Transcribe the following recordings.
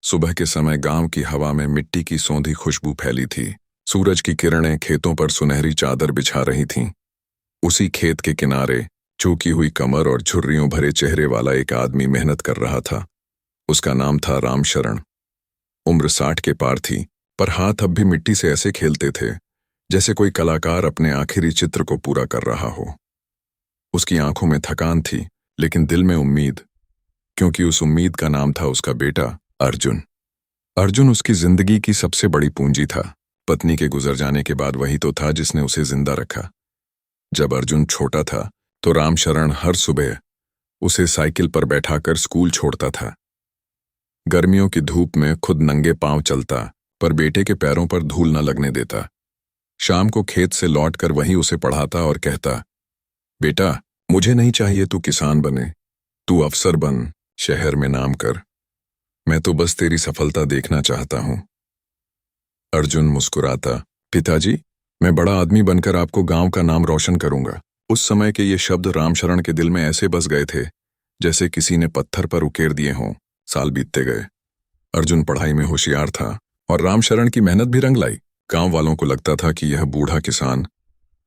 सुबह के समय गांव की हवा में मिट्टी की सौंधी खुशबू फैली थी। सूरज की किरणें खेतों पर सुनहरी चादर बिछा रही थीं। उसी खेत के किनारे झुकी हुई कमर और झुर्रियों भरे चेहरे वाला एक आदमी मेहनत कर रहा था। उसका नाम था रामशरण। उम्र 60 के पार थी, पर हाथ अब भी मिट्टी से ऐसे खेलते थे जैसे कोई कलाकार अपने आखिरी चित्र को पूरा कर रहा हो। उसकी आंखों में थकान थी, लेकिन दिल में उम्मीद, क्योंकि उस उम्मीद का नाम था उसका बेटा अर्जुन। अर्जुन उसकी जिंदगी की सबसे बड़ी पूंजी था। पत्नी के गुजर जाने के बाद वही तो था जिसने उसे जिंदा रखा। जब अर्जुन छोटा था तो रामशरण हर सुबह उसे साइकिल पर बैठाकर स्कूल छोड़ता था। गर्मियों की धूप में खुद नंगे पांव चलता, पर बेटे के पैरों पर धूल न लगने देता। शाम को खेत से लौटकर वहीं उसे पढ़ाता और कहता, बेटा, मुझे नहीं चाहिए तू किसान बने, तू अफसर बन, शहर में नाम कर। मैं तो बस तेरी सफलता देखना चाहता हूं। अर्जुन मुस्कुराता, पिताजी, मैं बड़ा आदमी बनकर आपको गांव का नाम रोशन करूंगा। उस समय के ये शब्द रामशरण के दिल में ऐसे बस गए थे जैसे किसी ने पत्थर पर उकेर दिए हों। साल बीतते गए। अर्जुन पढ़ाई में होशियार था और रामशरण की मेहनत भी रंग लाई। गांव वालों को लगता था कि यह बूढ़ा किसान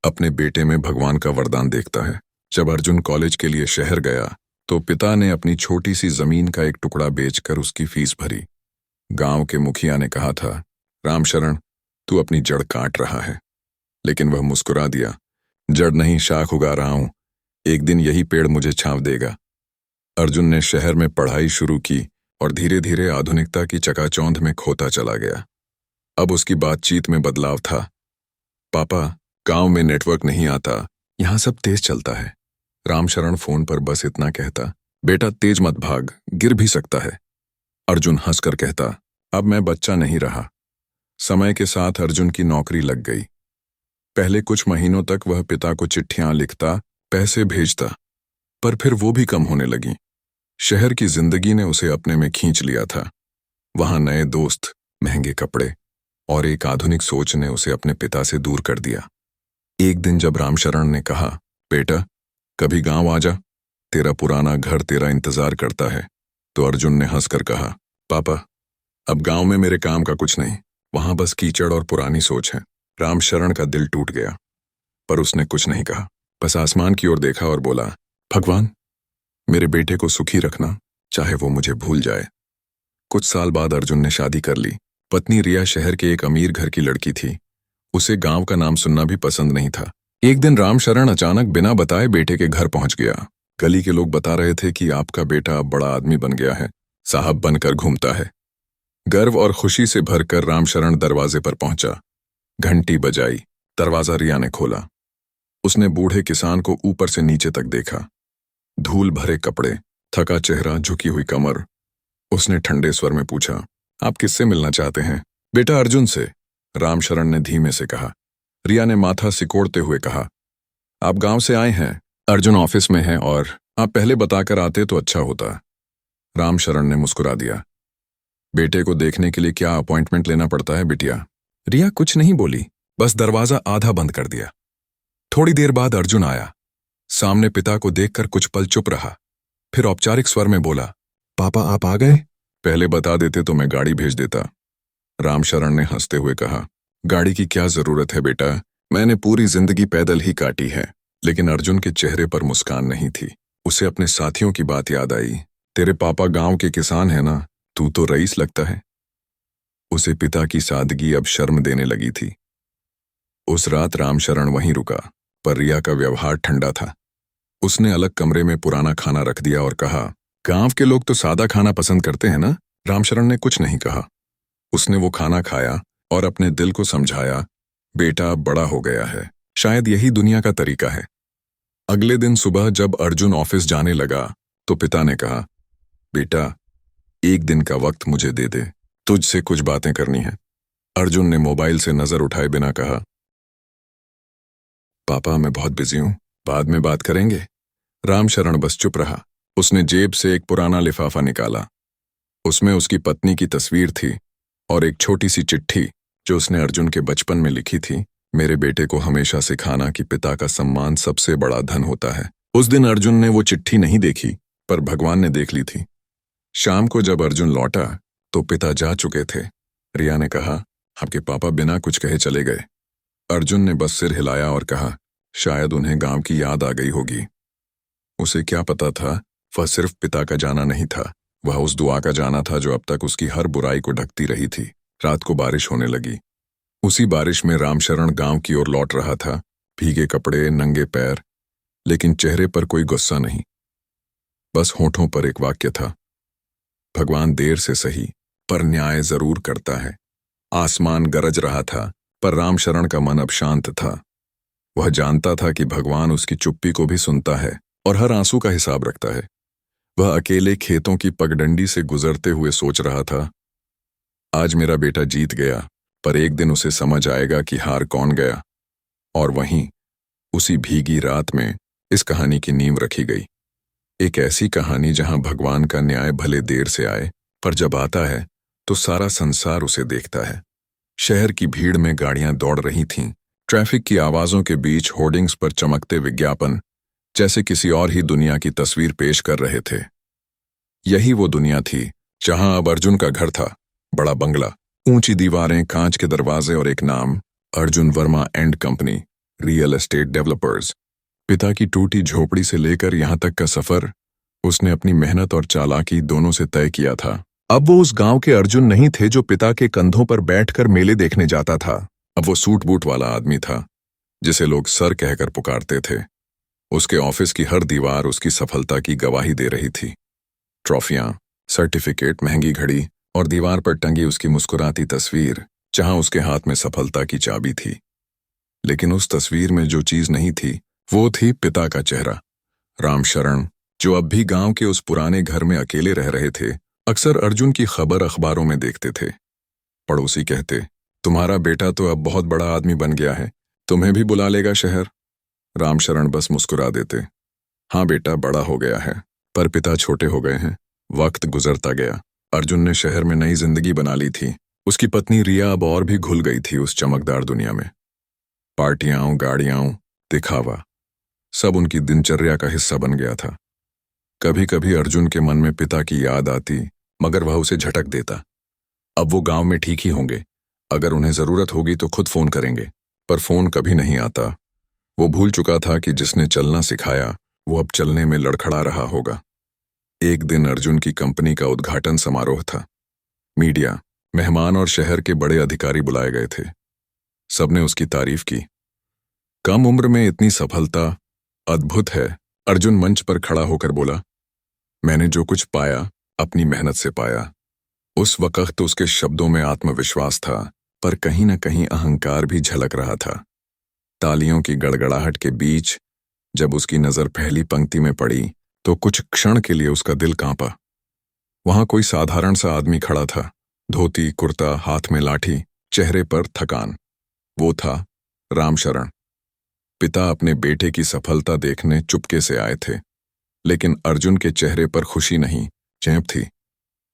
अपने बेटे में भगवान का वरदान देखता है। जब अर्जुन कॉलेज के लिए शहर गया तो पिता ने अपनी छोटी सी जमीन का एक टुकड़ा बेचकर उसकी फीस भरी। गांव के मुखिया ने कहा था, रामशरण, तू अपनी जड़ काट रहा है। लेकिन वह मुस्कुरा दिया, जड़ नहीं, शाख उगा रहा हूं। एक दिन यही पेड़ मुझे छांव देगा। अर्जुन ने शहर में पढ़ाई शुरू की और धीरे धीरे आधुनिकता की चकाचौंध में खोता चला गया। अब उसकी बातचीत में बदलाव था। पापा, गांव में नेटवर्क नहीं आता, यहां सब तेज चलता है। रामशरण फोन पर बस इतना कहता, बेटा तेज मत भाग, गिर भी सकता है। अर्जुन हंसकर कहता, अब मैं बच्चा नहीं रहा। समय के साथ अर्जुन की नौकरी लग गई। पहले कुछ महीनों तक वह पिता को चिट्ठियां लिखता, पैसे भेजता, पर फिर वो भी कम होने लगी। शहर की जिंदगी ने उसे अपने में खींच लिया था। वहां नए दोस्त, महंगे कपड़े और एक आधुनिक सोच ने उसे अपने पिता से दूर कर दिया। एक दिन जब रामशरण ने कहा, बेटा, कभी गांव आ जा, तेरा पुराना घर तेरा इंतजार करता है, तो अर्जुन ने हंसकर कहा, पापा, अब गांव में मेरे काम का कुछ नहीं, वहां बस कीचड़ और पुरानी सोच है। रामशरण का दिल टूट गया, पर उसने कुछ नहीं कहा। बस आसमान की ओर देखा और बोला, भगवान, मेरे बेटे को सुखी रखना, चाहे वो मुझे भूल जाए। कुछ साल बाद अर्जुन ने शादी कर ली। पत्नी रिया शहर के एक अमीर घर की लड़की थी। उसे गांव का नाम सुनना भी पसंद नहीं था। एक दिन रामशरण अचानक बिना बताए बेटे के घर पहुंच गया। गली के लोग बता रहे थे कि आपका बेटा अब बड़ा आदमी बन गया है, साहब बनकर घूमता है। गर्व और खुशी से भरकर रामशरण दरवाजे पर पहुंचा। घंटी बजाई, दरवाजा रिया ने खोला। उसने बूढ़े किसान को ऊपर से नीचे तक देखा। धूल भरे कपड़े, थका चेहरा, झुकी हुई कमर। उसने ठंडे स्वर में पूछा, आप किससे मिलना चाहते हैं? बेटा, अर्जुन से, रामशरण ने धीमे से कहा। रिया ने माथा सिकोड़ते हुए कहा, आप गांव से आए हैं, अर्जुन ऑफिस में है, और आप पहले बताकर आते तो अच्छा होता। रामशरण ने मुस्कुरा दिया, बेटे को देखने के लिए क्या अपॉइंटमेंट लेना पड़ता है बिटिया? रिया कुछ नहीं बोली, बस दरवाजा आधा बंद कर दिया। थोड़ी देर बाद अर्जुन आया। सामने पिता को देखकर कुछ पल चुप रहा, फिर औपचारिक स्वर में बोला, पापा आप आ गए? पहले बता देते तो मैं गाड़ी भेज देता। रामशरण ने हंसते हुए कहा, गाड़ी की क्या जरूरत है बेटा, मैंने पूरी जिंदगी पैदल ही काटी है। लेकिन अर्जुन के चेहरे पर मुस्कान नहीं थी। उसे अपने साथियों की बात याद आई। तेरे पापा गांव के किसान है ना, तू तो रईस लगता है। उसे पिता की सादगी अब शर्म देने लगी थी। उस रात रामशरण वहीं रुका, पर रिया का व्यवहार ठंडा था। उसने अलग कमरे में पुराना खाना रख दिया और कहा, गांव के लोग तो सादा खाना पसंद करते हैं ना? रामशरण ने कुछ नहीं कहा। उसने वो खाना खाया और अपने दिल को समझाया, बेटा बड़ा हो गया है, शायद यही दुनिया का तरीका है। अगले दिन सुबह जब अर्जुन ऑफिस जाने लगा तो पिता ने कहा, बेटा, एक दिन का वक्त मुझे दे दे, तुझसे कुछ बातें करनी है। अर्जुन ने मोबाइल से नजर उठाए बिना कहा, पापा मैं बहुत बिजी हूं, बाद में बात करेंगे। रामशरण बस चुप रहा। उसने जेब से एक पुराना लिफाफा निकाला। उसमें उसकी पत्नी की तस्वीर थी और एक छोटी सी चिट्ठी जो उसने अर्जुन के बचपन में लिखी थी, मेरे बेटे को हमेशा सिखाना कि पिता का सम्मान सबसे बड़ा धन होता है। उस दिन अर्जुन ने वो चिट्ठी नहीं देखी, पर भगवान ने देख ली थी। शाम को जब अर्जुन लौटा तो पिता जा चुके थे। रिया ने कहा, आपके पापा बिना कुछ कहे चले गए। अर्जुन ने बस सिर हिलाया और कहा, शायद उन्हें गांव की याद आ गई होगी। उसे क्या पता था, वह सिर्फ पिता का जाना नहीं था, वह उस दुआ का जाना था जो अब तक उसकी हर बुराई को ढकती रही थी। रात को बारिश होने लगी। उसी बारिश में रामशरण गांव की ओर लौट रहा था, भीगे कपड़े, नंगे पैर, लेकिन चेहरे पर कोई गुस्सा नहीं, बस होठों पर एक वाक्य था, भगवान देर से सही पर न्याय जरूर करता है। आसमान गरज रहा था, पर रामशरण का मन अब शांत था। वह जानता था कि भगवान उसकी चुप्पी को भी सुनता है और हर आंसू का हिसाब रखता है। वह अकेले खेतों की पगडंडी से गुजरते हुए सोच रहा था, आज मेरा बेटा जीत गया, पर एक दिन उसे समझ आएगा कि हार कौन गया। और वहीं उसी भीगी रात में इस कहानी की नींव रखी गई। एक ऐसी कहानी जहां भगवान का न्याय भले देर से आए, पर जब आता है तो सारा संसार उसे देखता है। शहर की भीड़ में गाड़ियां दौड़ रही थीं, ट्रैफिक की आवाजों के बीच होर्डिंग्स पर चमकते विज्ञापन जैसे किसी और ही दुनिया की तस्वीर पेश कर रहे थे। यही वो दुनिया थी जहां अब अर्जुन का घर था, बड़ा बंगला, ऊंची दीवारें, कांच के दरवाजे और एक नाम, Arjun Verma and company, real estate developers. पिता की टूटी झोपड़ी से लेकर यहां तक का सफर उसने अपनी मेहनत और चालाकी दोनों से तय किया था। अब वो उस गांव के अर्जुन नहीं थे जो पिता के कंधों पर बैठकर मेले देखने जाता था। अब वो सूट बूट वाला आदमी था जिसे लोग सर कहकर पुकारते थे। उसके ऑफिस की हर दीवार उसकी सफलता की गवाही दे रही थी। ट्रॉफियां, सर्टिफिकेट, महंगी घड़ी और दीवार पर टंगी उसकी मुस्कुराती तस्वीर जहां उसके हाथ में सफलता की चाबी थी। लेकिन उस तस्वीर में जो चीज नहीं थी वो थी पिता का चेहरा। रामशरण, जो अब भी गांव के उस पुराने घर में अकेले रह रहे थे, अक्सर अर्जुन की खबर अखबारों में देखते थे। पड़ोसी कहते, तुम्हारा बेटा तो अब बहुत बड़ा आदमी बन गया है, तुम्हें भी बुला लेगा शहर। रामशरण बस मुस्कुरा देते, हाँ बेटा बड़ा हो गया है, पर पिता छोटे हो गए हैं। वक्त गुजरता गया। अर्जुन ने शहर में नई जिंदगी बना ली थी। उसकी पत्नी रिया अब और भी घुल गई थी उस चमकदार दुनिया में। पार्टियां, गाड़ियां, दिखावा, सब उनकी दिनचर्या का हिस्सा बन गया था। कभी कभी अर्जुन के मन में पिता की याद आती, मगर वह उसे झटक देता। अब वो गांव में ठीक ही होंगे, अगर उन्हें जरूरत होगी तो खुद फोन करेंगे। पर फोन कभी नहीं आता। वो भूल चुका था कि जिसने चलना सिखाया वो अब चलने में लड़खड़ा रहा होगा। एक दिन अर्जुन की कंपनी का उद्घाटन समारोह था। मीडिया, मेहमान और शहर के बड़े अधिकारी बुलाए गए थे। सबने उसकी तारीफ की। कम उम्र में इतनी सफलता अद्भुत है। अर्जुन मंच पर खड़ा होकर बोला, मैंने जो कुछ पाया अपनी मेहनत से पाया। उस वक्त उसके शब्दों में आत्मविश्वास था, पर कहीं न कहीं अहंकार भी झलक रहा था। तालियों की गड़गड़ाहट के बीच जब उसकी नजर पहली पंक्ति में पड़ी तो कुछ क्षण के लिए उसका दिल कांपा। वहां कोई साधारण सा आदमी खड़ा था, धोती, कुर्ता, हाथ में लाठी, चेहरे पर थकान। वो था रामशरण। पिता अपने बेटे की सफलता देखने चुपके से आए थे, लेकिन अर्जुन के चेहरे पर खुशी नहीं, चैंप थी।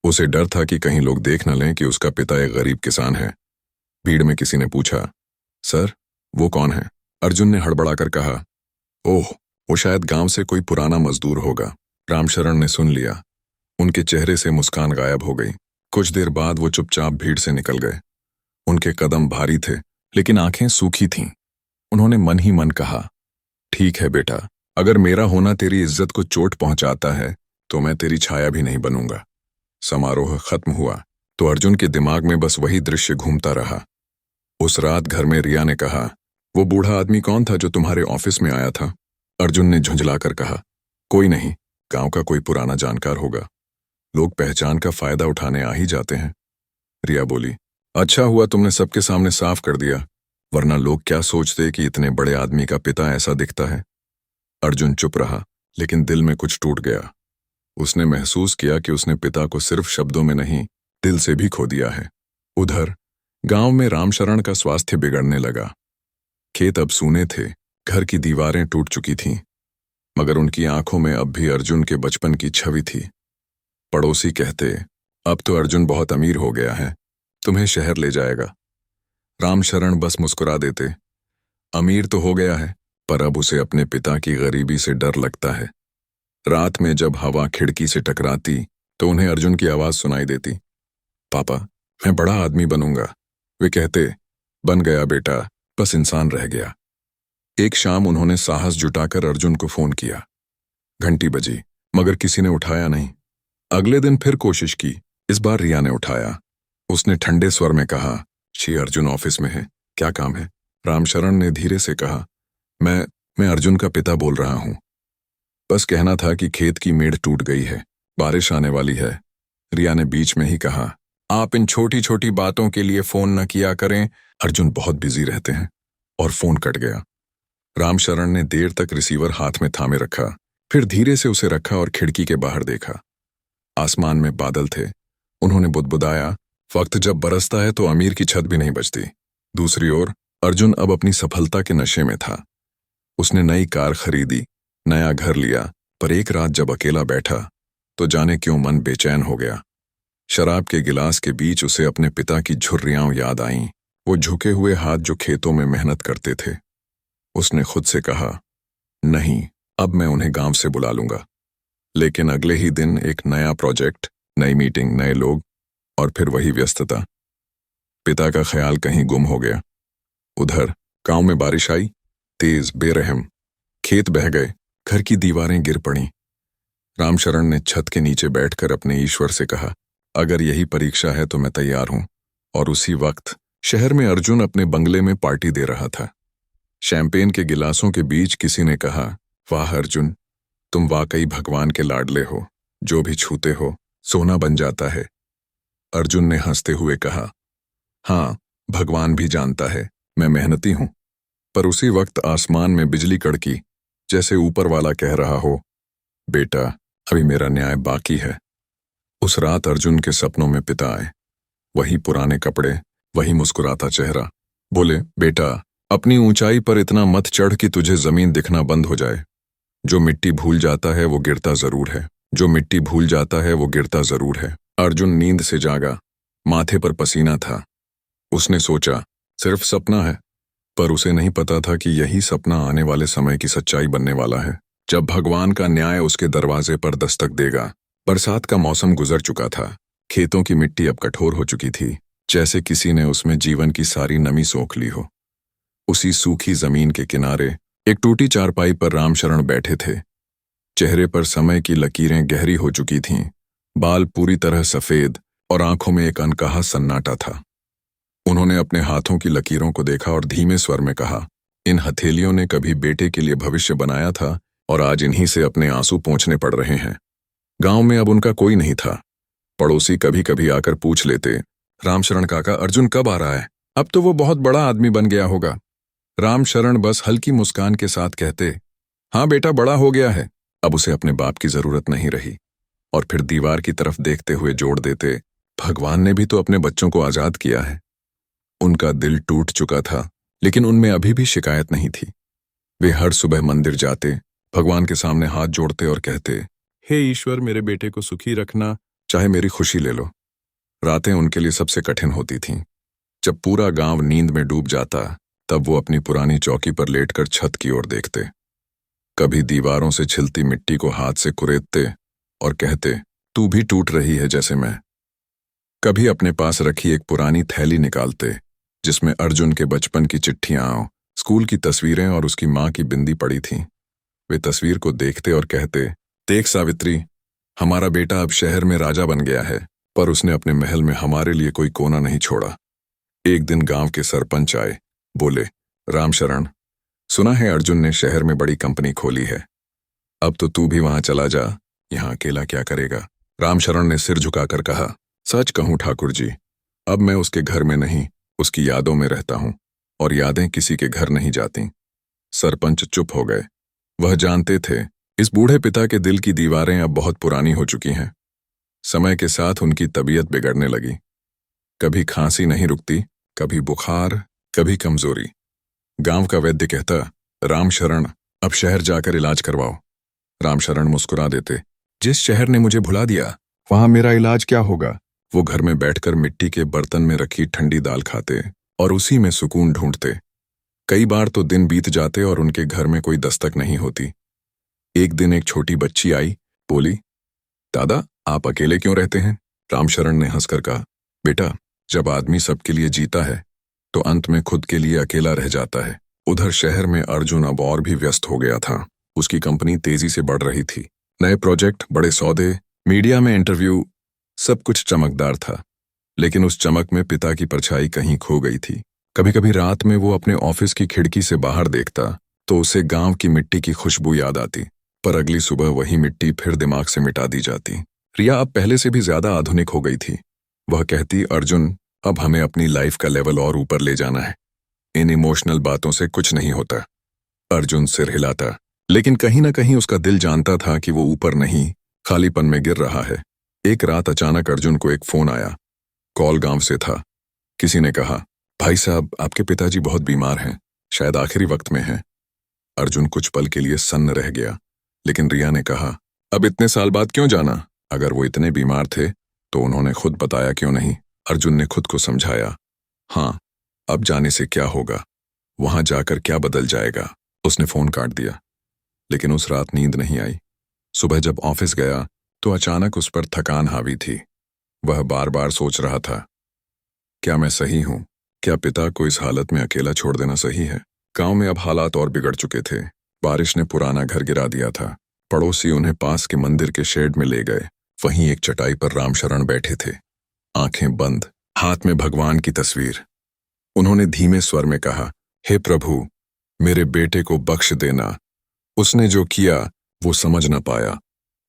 उसे डर था कि कहीं लोग देख न लें कि उसका पिता एक गरीब किसान है। भीड़ में किसी ने पूछा, सर वो कौन है? अर्जुन ने हड़बड़ाकर कहा, ओह, वो शायद गांव से कोई पुराना मजदूर होगा। रामशरण ने सुन लिया। उनके चेहरे से मुस्कान गायब हो गई। कुछ देर बाद वो चुपचाप भीड़ से निकल गए। उनके कदम भारी थे, लेकिन आंखें सूखी थीं। उन्होंने मन ही मन कहा, ठीक है बेटा, अगर मेरा होना तेरी इज्जत को चोट पहुंचाता है तो मैं तेरी छाया भी नहीं बनूंगा। समारोह खत्म हुआ तो अर्जुन के दिमाग में बस वही दृश्य घूमता रहा। उस रात घर में रिया ने कहा, वो बूढ़ा आदमी कौन था जो तुम्हारे ऑफिस में आया था? अर्जुन ने झुंझलाकर कहा, कोई नहीं, गांव का कोई पुराना जानकार होगा। लोग पहचान का फायदा उठाने आ ही जाते हैं। रिया बोली, अच्छा हुआ तुमने सबके सामने साफ कर दिया, वरना लोग क्या सोचते कि इतने बड़े आदमी का पिता ऐसा दिखता है। अर्जुन चुप रहा, लेकिन दिल में कुछ टूट गया। उसने महसूस किया कि उसने पिता को सिर्फ शब्दों में नहीं, दिल से भी खो दिया है। उधर गांव में रामशरण का स्वास्थ्य बिगड़ने लगा। खेत अब सूने थे, घर की दीवारें टूट चुकी थीं, मगर उनकी आंखों में अब भी अर्जुन के बचपन की छवि थी। पड़ोसी कहते, अब तो अर्जुन बहुत अमीर हो गया है, तुम्हें शहर ले जाएगा। रामशरण बस मुस्कुरा देते, अमीर तो हो गया है, पर अब उसे अपने पिता की गरीबी से डर लगता है। रात में जब हवा खिड़की से टकराती तो उन्हें अर्जुन की आवाज सुनाई देती, पापा, मैं बड़ा आदमी बनूंगा। वे कहते, बन गया बेटा, बस इंसान रह गया। एक शाम उन्होंने साहस जुटाकर अर्जुन को फोन किया। घंटी बजी, मगर किसी ने उठाया नहीं। अगले दिन फिर कोशिश की। इस बार रिया ने उठाया। उसने ठंडे स्वर में कहा, श्री अर्जुन ऑफिस में है, क्या काम है? रामशरण ने धीरे से कहा, मैं अर्जुन का पिता बोल रहा हूं। बस कहना था कि खेत की मेड़ टूट गई है, बारिश आने वाली है। रिया ने बीच में ही कहा, आप इन छोटी छोटी बातों के लिए फोन न किया करें, अर्जुन बहुत बिजी रहते हैं। और फोन कट गया। रामशरण ने देर तक रिसीवर हाथ में थामे रखा, फिर धीरे से उसे रखा और खिड़की के बाहर देखा। आसमान में बादल थे। उन्होंने बुदबुदाया, वक्त जब बरसता है तो अमीर की छत भी नहीं बचती। दूसरी ओर अर्जुन अब अपनी सफलता के नशे में था। उसने नई कार खरीदी, नया घर लिया, पर एक रात जब अकेला बैठा तो जाने क्यों मन बेचैन हो गया। शराब के गिलास के बीच उसे अपने पिता की झुर्रियां याद आईं, वो झुके हुए हाथ जो खेतों में मेहनत करते थे। उसने खुद से कहा, नहीं, अब मैं उन्हें गांव से बुला लूंगा। लेकिन अगले ही दिन एक नया प्रोजेक्ट, नई मीटिंग, नए लोग और फिर वही व्यस्तता। पिता का ख्याल कहीं गुम हो गया। उधर गांव में बारिश आई, तेज, बेरहम। खेत बह गए, घर की दीवारें गिर पड़ीं। रामशरण ने छत के नीचे बैठकर अपने ईश्वर से कहा, अगर यही परीक्षा है तो मैं तैयार हूं। और उसी वक्त शहर में अर्जुन अपने बंगले में पार्टी दे रहा था। शैंपेन के गिलासों के बीच किसी ने कहा, वाह अर्जुन, तुम वाकई भगवान के लाडले हो, जो भी छूते हो सोना बन जाता है। अर्जुन ने हंसते हुए कहा, हाँ, भगवान भी जानता है मैं मेहनती हूं। पर उसी वक्त आसमान में बिजली कड़की, जैसे ऊपर वाला कह रहा हो, बेटा, अभी मेरा न्याय बाकी है। उस रात अर्जुन के सपनों में पिता आए। वही पुराने कपड़े, वही मुस्कुराता चेहरा। बोले, बेटा, अपनी ऊंचाई पर इतना मत चढ़ कि तुझे जमीन दिखना बंद हो जाए। जो मिट्टी भूल जाता है वो गिरता जरूर है, जो मिट्टी भूल जाता है वो गिरता जरूर है। अर्जुन नींद से जागा, माथे पर पसीना था। उसने सोचा, सिर्फ सपना है, पर उसे नहीं पता था कि यही सपना आने वाले समय की सच्चाई बनने वाला है, जब भगवान का न्याय उसके दरवाजे पर दस्तक देगा। बरसात का मौसम गुजर चुका था। खेतों की मिट्टी अब कठोर हो चुकी थी, जैसे किसी ने उसमें जीवन की सारी नमी सोख ली हो। उसी सूखी जमीन के किनारे एक टूटी चारपाई पर रामशरण बैठे थे। चेहरे पर समय की लकीरें गहरी हो चुकी थीं, बाल पूरी तरह सफेद और आंखों में एक अनकहा सन्नाटा था। उन्होंने अपने हाथों की लकीरों को देखा और धीमे स्वर में कहा, इन हथेलियों ने कभी बेटे के लिए भविष्य बनाया था और आज इन्हीं से अपने आंसू पोंछने पड़ रहे हैं। गांव में अब उनका कोई नहीं था। पड़ोसी कभी कभी आकर पूछ लेते, रामशरण काका, अर्जुन कब आ रहा है? अब तो वो बहुत बड़ा आदमी बन गया होगा। रामशरण बस हल्की मुस्कान के साथ कहते, हाँ बेटा, बड़ा हो गया है, अब उसे अपने बाप की जरूरत नहीं रही। और फिर दीवार की तरफ देखते हुए जोड़ देते, भगवान ने भी तो अपने बच्चों को आजाद किया है। उनका दिल टूट चुका था, लेकिन उनमें अभी भी शिकायत नहीं थी। वे हर सुबह मंदिर जाते, भगवान के सामने हाथ जोड़ते और कहते, हे ईश्वर, मेरे बेटे को सुखी रखना, चाहे मेरी खुशी ले लो। रातें उनके लिए सबसे कठिन होती थीं। जब पूरा गांव नींद में डूब जाता, तब वो अपनी पुरानी चौकी पर लेटकर छत की ओर देखते। कभी दीवारों से छिलती मिट्टी को हाथ से कुरेदते और कहते, तू भी टूट रही है जैसे मैं। कभी अपने पास रखी एक पुरानी थैली निकालते, जिसमें अर्जुन के बचपन की चिट्ठियां, स्कूल की तस्वीरें और उसकी मां की बिंदी पड़ी थीं। वे तस्वीर को देखते और कहते, देख सावित्री, हमारा बेटा अब शहर में राजा बन गया है, पर उसने अपने महल में हमारे लिए कोई कोना नहीं छोड़ा। एक दिन गांव के सरपंच आए, बोले, रामशरण, सुना है अर्जुन ने शहर में बड़ी कंपनी खोली है। अब तो तू भी वहां चला जा, यहां अकेला क्या करेगा? रामशरण ने सिर झुकाकर कहा, सच कहूं ठाकुर जी, अब मैं उसके घर में नहीं, उसकी यादों में रहता हूं, और यादें किसी के घर नहीं जाती। सरपंच चुप हो गए। वह जानते थे, इस बूढ़े पिता के दिल की दीवारें अब बहुत पुरानी हो चुकी हैं। समय के साथ उनकी तबीयत बिगड़ने लगी। कभी खांसी नहीं रुकती, कभी बुखार, कभी कमजोरी। गांव का वैद्य कहता, रामशरण, अब शहर जाकर इलाज करवाओ। रामशरण मुस्कुरा देते, जिस शहर ने मुझे भुला दिया, वहां मेरा इलाज क्या होगा? वो घर में बैठकर मिट्टी के बर्तन में रखी ठंडी दाल खाते और उसी में सुकून ढूंढते। कई बार तो दिन बीत जाते और उनके घर में कोई दस्तक नहीं होती। एक दिन एक छोटी बच्ची आई, बोली, दादा, आप अकेले क्यों रहते हैं? रामशरण ने हंसकर कहा, बेटा, जब आदमी सबके लिए जीता है तो अंत में खुद के लिए अकेला रह जाता है। उधर शहर में अर्जुन अब और भी व्यस्त हो गया था। उसकी कंपनी तेजी से बढ़ रही थी। नए प्रोजेक्ट, बड़े सौदे, मीडिया में इंटरव्यू, सब कुछ चमकदार था। लेकिन उस चमक में पिता की परछाई कहीं खो गई थी। कभी कभी रात में वो अपने ऑफिस की खिड़की से बाहर देखता तो उसे गांव की मिट्टी की खुशबू याद आती, पर अगली सुबह वही मिट्टी फिर दिमाग से मिटा दी जाती। रिया अब पहले से भी ज्यादा आधुनिक हो गई थी। वह कहती, अर्जुन, अब हमें अपनी लाइफ का लेवल और ऊपर ले जाना है। इन इमोशनल बातों से कुछ नहीं होता। अर्जुन सिर हिलाता, लेकिन कहीं ना कहीं उसका दिल जानता था कि वो ऊपर नहीं, खालीपन में गिर रहा है। एक रात अचानक अर्जुन को एक फोन आया। कॉल गांव से था। किसी ने कहा, भाई साहब, आपके पिताजी बहुत बीमार हैं, शायद आखिरी वक्त में हैं। अर्जुन कुछ पल के लिए सन्न रह गया, लेकिन रिया ने कहा, अब इतने साल बाद क्यों जाना? अगर वो इतने बीमार थे तो उन्होंने खुद बताया क्यों नहीं? अर्जुन ने खुद को समझाया, हाँ, अब जाने से क्या होगा, वहां जाकर क्या बदल जाएगा। उसने फोन काट दिया। लेकिन उस रात नींद नहीं आई। सुबह जब ऑफिस गया तो अचानक उस पर थकान हावी थी। वह बार बार सोच रहा था, क्या मैं सही हूं? क्या पिता को इस हालत में अकेला छोड़ देना सही है? गांव में अब हालात और बिगड़ चुके थे। बारिश ने पुराना घर गिरा दिया था। पड़ोसी उन्हें पास के मंदिर के शेड में ले गए। वहीं एक चटाई पर रामशरण बैठे थे, आंखें बंद, हाथ में भगवान की तस्वीर। उन्होंने धीमे स्वर में कहा, हे प्रभु, मेरे बेटे को बख्श देना। उसने जो किया वो समझ न पाया,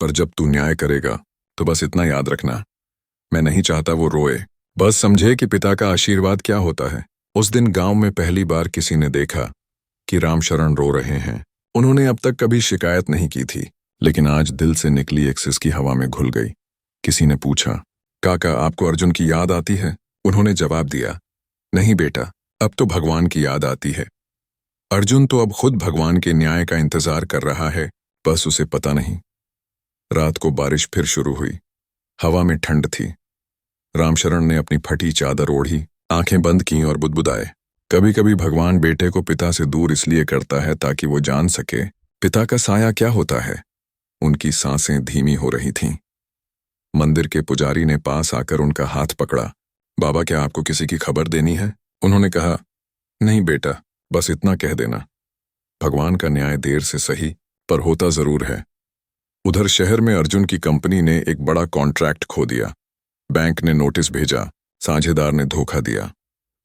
पर जब तू न्याय करेगा तो बस इतना याद रखना, मैं नहीं चाहता वो रोए। बस समझे कि पिता का आशीर्वाद क्या होता है। उस दिन गांव में पहली बार किसी ने देखा कि रामशरण रो रहे हैं। उन्होंने अब तक कभी शिकायत नहीं की थी, लेकिन आज दिल से निकली एक सिसकी हवा में घुल गई। किसी ने पूछा, काका, आपको अर्जुन की याद आती है? उन्होंने जवाब दिया, नहीं बेटा, अब तो भगवान की याद आती है। अर्जुन तो अब खुद भगवान के न्याय का इंतजार कर रहा है, बस उसे पता नहीं। रात को बारिश फिर शुरू हुई। हवा में ठंड थी। रामशरण ने अपनी फटी चादर ओढ़ी, आंखें बंद की और बुदबुदाए, कभी कभी भगवान बेटे को पिता से दूर इसलिए करता है ताकि वो जान सके पिता का साया क्या होता है। उनकी सांसें धीमी हो रही थीं। मंदिर के पुजारी ने पास आकर उनका हाथ पकड़ा। बाबा, क्या आपको किसी की खबर देनी है? उन्होंने कहा, नहीं बेटा, बस इतना कह देना, भगवान का न्याय देर से सही पर होता जरूर है। उधर शहर में अर्जुन की कंपनी ने एक बड़ा कॉन्ट्रैक्ट खो दिया। बैंक ने नोटिस भेजा, साझेदार ने धोखा दिया।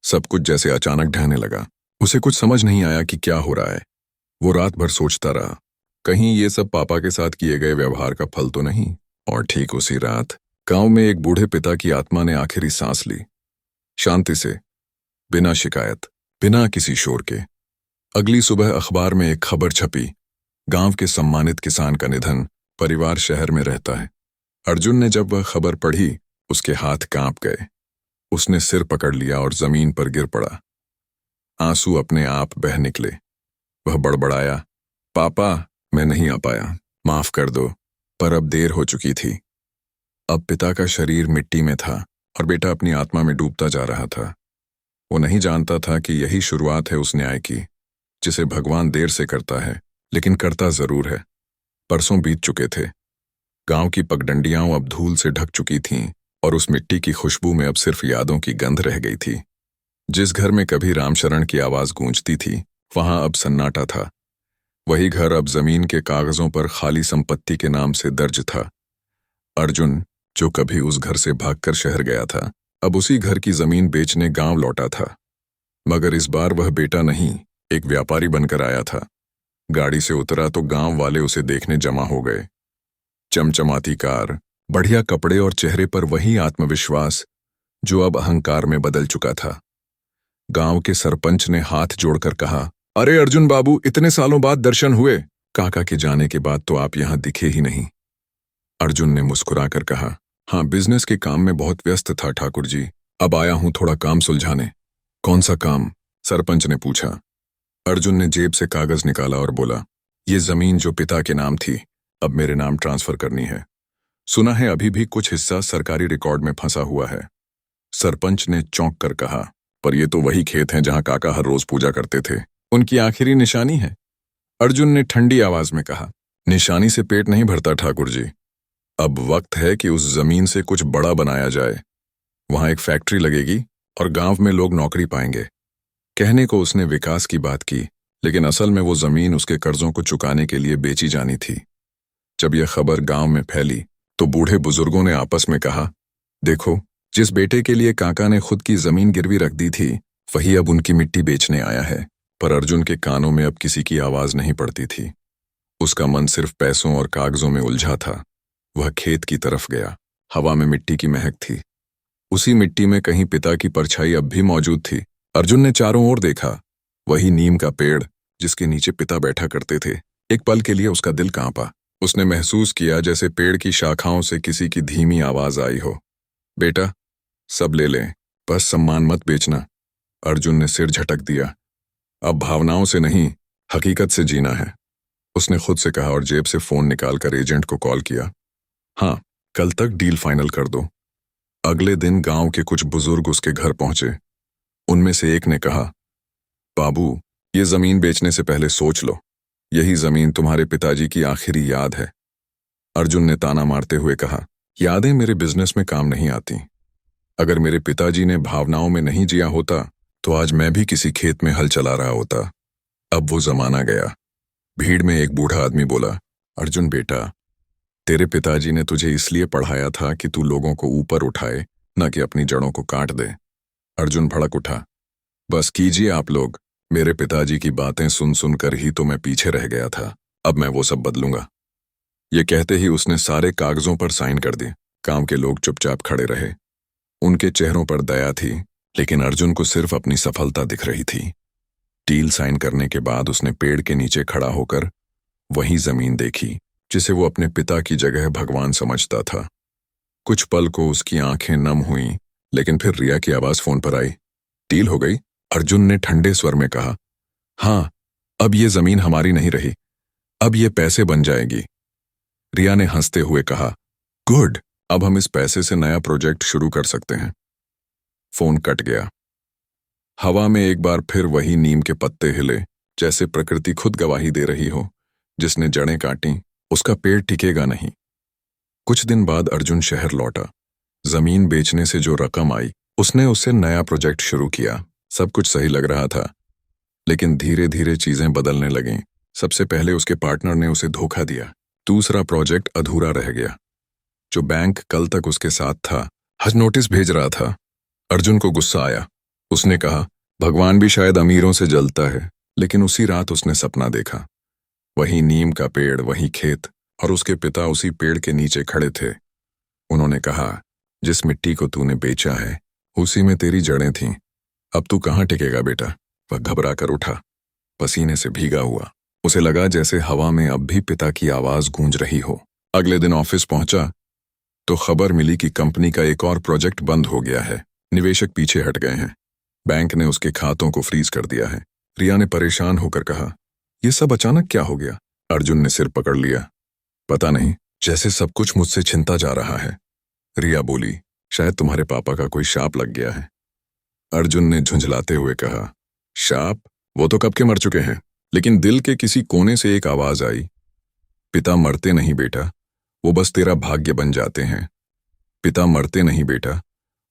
सब कुछ जैसे अचानक ढहने लगा। उसे कुछ समझ नहीं आया कि क्या हो रहा है। वो रात भर सोचता रहा, कहीं ये सब पापा के साथ किए गए व्यवहार का फल तो नहीं। और ठीक उसी रात गांव में एक बूढ़े पिता की आत्मा ने आखिरी सांस ली, शांति से, बिना शिकायत, बिना किसी शोर के। अगली सुबह अखबार में एक खबर छपी, गांव के सम्मानित किसान का निधन, परिवार शहर में रहता है। अर्जुन ने जब वह खबर पढ़ी, उसके हाथ कांप गए। उसने सिर पकड़ लिया और जमीन पर गिर पड़ा। आंसू अपने आप बह निकले। वह बड़बड़ाया, पापा, मैं नहीं आ पाया, माफ कर दो। पर अब देर हो चुकी थी। अब पिता का शरीर मिट्टी में था और बेटा अपनी आत्मा में डूबता जा रहा था। वो नहीं जानता था कि यही शुरुआत है उस न्याय की, जिसे भगवान देर से करता है, लेकिन करता जरूर है। परसों बीत चुके थे। गांव की पगडंडियां अब धूल से ढक चुकी थीं और उस मिट्टी की खुशबू में अब सिर्फ यादों की गंध रह गई थी। जिस घर में कभी रामशरण की आवाज गूंजती थी, वहां अब सन्नाटा था। वही घर अब जमीन के कागजों पर खाली संपत्ति के नाम से दर्ज था। अर्जुन, जो कभी उस घर से भागकर शहर गया था, अब उसी घर की जमीन बेचने गांव लौटा था। मगर इस बार वह बेटा नहीं, एक व्यापारी बनकर आया था। गाड़ी से उतरा तो गांव वाले उसे देखने जमा हो गए। चमचमाती कार, बढ़िया कपड़े और चेहरे पर वही आत्मविश्वास जो अब अहंकार में बदल चुका था। गांव के सरपंच ने हाथ जोड़कर कहा, अरे अर्जुन बाबू, इतने सालों बाद दर्शन हुए। काका के जाने के बाद तो आप यहां दिखे ही नहीं। अर्जुन ने मुस्कुराकर कहा, हाँ, बिजनेस के काम में बहुत व्यस्त था ठाकुर जी, अब आया हूं थोड़ा काम सुलझाने। कौन सा काम? सरपंच ने पूछा। अर्जुन ने जेब से कागज निकाला और बोला, ये जमीन जो पिता के नाम थी, अब मेरे नाम ट्रांसफर करनी है। सुना है अभी भी कुछ हिस्सा सरकारी रिकॉर्ड में फंसा हुआ है। सरपंच ने चौंक कर कहा, पर ये तो वही खेत हैं जहां काका हर रोज पूजा करते थे, उनकी आखिरी निशानी है। अर्जुन ने ठंडी आवाज में कहा, निशानी से पेट नहीं भरता ठाकुर जी, अब वक्त है कि उस जमीन से कुछ बड़ा बनाया जाए। वहां एक फैक्ट्री लगेगी और गांव में लोग नौकरी पाएंगे। कहने को उसने विकास की बात की, लेकिन असल में वो जमीन उसके कर्जों को चुकाने के लिए बेची जानी थी। जब यह खबर गांव में फैली तो बूढ़े बुजुर्गों ने आपस में कहा, देखो, जिस बेटे के लिए काका ने खुद की जमीन गिरवी रख दी थी, वही अब उनकी मिट्टी बेचने आया है। पर अर्जुन के कानों में अब किसी की आवाज नहीं पड़ती थी। उसका मन सिर्फ पैसों और कागजों में उलझा था। वह खेत की तरफ गया। हवा में मिट्टी की महक थी। उसी मिट्टी में कहीं पिता की परछाई अब भी मौजूद थी। अर्जुन ने चारों ओर देखा। वही नीम का पेड़ जिसके नीचे पिता बैठा करते थे। एक पल के लिए उसका दिल कांपा। उसने महसूस किया जैसे पेड़ की शाखाओं से किसी की धीमी आवाज आई हो, बेटा, सब ले लें, बस सम्मान मत बेचना। अर्जुन ने सिर झटक दिया। अब भावनाओं से नहीं, हकीकत से जीना है, उसने खुद से कहा और जेब से फोन निकालकर एजेंट को कॉल किया। हाँ, कल तक डील फाइनल कर दो। अगले दिन गांव के कुछ बुजुर्ग उसके घर पहुंचे। उनमें से एक ने कहा, बाबू, ये जमीन बेचने से पहले सोच लो। यही जमीन तुम्हारे पिताजी की आखिरी याद है। अर्जुन ने ताना मारते हुए कहा, यादें मेरे बिजनेस में काम नहीं आती। अगर मेरे पिताजी ने भावनाओं में नहीं जिया होता तो आज मैं भी किसी खेत में हल चला रहा होता। अब वो जमाना गया। भीड़ में एक बूढ़ा आदमी बोला, अर्जुन बेटा, तेरे पिताजी ने तुझे इसलिए पढ़ाया था कि तू लोगों को ऊपर उठाए, न कि अपनी जड़ों को काट दे। अर्जुन भड़क उठा, बस कीजिए आप लोग, मेरे पिताजी की बातें सुन सुनकर ही तो मैं पीछे रह गया था। अब मैं वो सब बदलूंगा। ये कहते ही उसने सारे कागजों पर साइन कर दिए। गांव के लोग चुपचाप खड़े रहे। उनके चेहरों पर दया थी, लेकिन अर्जुन को सिर्फ अपनी सफलता दिख रही थी। डील साइन करने के बाद उसने पेड़ के नीचे खड़ा होकर वही जमीन देखी जिसे वो अपने पिता की जगह भगवान समझता था। कुछ पल को उसकी आंखें नम हुईं, लेकिन फिर रिया की आवाज फोन पर आई। डील हो गई, अर्जुन ने ठंडे स्वर में कहा। हाँ, अब ये जमीन हमारी नहीं रही, अब ये पैसे बन जाएगी। रिया ने हंसते हुए कहा, गुड, अब हम इस पैसे से नया प्रोजेक्ट शुरू कर सकते हैं। फोन कट गया। हवा में एक बार फिर वही नीम के पत्ते हिले, जैसे प्रकृति खुद गवाही दे रही हो, जिसने जड़ें काटी उसका पेड़ टिकेगा नहीं। कुछ दिन बाद अर्जुन शहर लौटा। जमीन बेचने से जो रकम आई उसने उससे नया प्रोजेक्ट शुरू किया। सब कुछ सही लग रहा था, लेकिन धीरे धीरे चीजें बदलने लगीं। सबसे पहले उसके पार्टनर ने उसे धोखा दिया। दूसरा प्रोजेक्ट अधूरा रह गया। जो बैंक कल तक उसके साथ था आज नोटिस भेज रहा था। अर्जुन को गुस्सा आया। उसने कहा, भगवान भी शायद अमीरों से जलता है। लेकिन उसी रात उसने सपना देखा। वही नीम का पेड़, वही खेत, और उसके पिता उसी पेड़ के नीचे खड़े थे। उन्होंने कहा, जिस मिट्टी को तूने बेचा है उसी में तेरी जड़ें थीं। अब तू कहाँ टिकेगा बेटा। वह घबरा कर उठा, पसीने से भीगा हुआ। उसे लगा जैसे हवा में अब भी पिता की आवाज गूंज रही हो। अगले दिन ऑफिस पहुंचा तो खबर मिली कि कंपनी का एक और प्रोजेक्ट बंद हो गया है। निवेशक पीछे हट गए हैं। बैंक ने उसके खातों को फ्रीज कर दिया है। रिया ने परेशान होकर कहा, यह सब अचानक क्या हो गया। अर्जुन ने सिर पकड़ लिया। पता नहीं, जैसे सब कुछ मुझसे छिनता जा रहा है। रिया बोली, शायद तुम्हारे पापा का कोई शाप लग गया है। अर्जुन ने झुंझलाते हुए कहा, शाप? वो तो कब के मर चुके हैं। लेकिन दिल के किसी कोने से एक आवाज आई, पिता मरते नहीं बेटा, वो बस तेरा भाग्य बन जाते हैं। पिता मरते नहीं बेटा,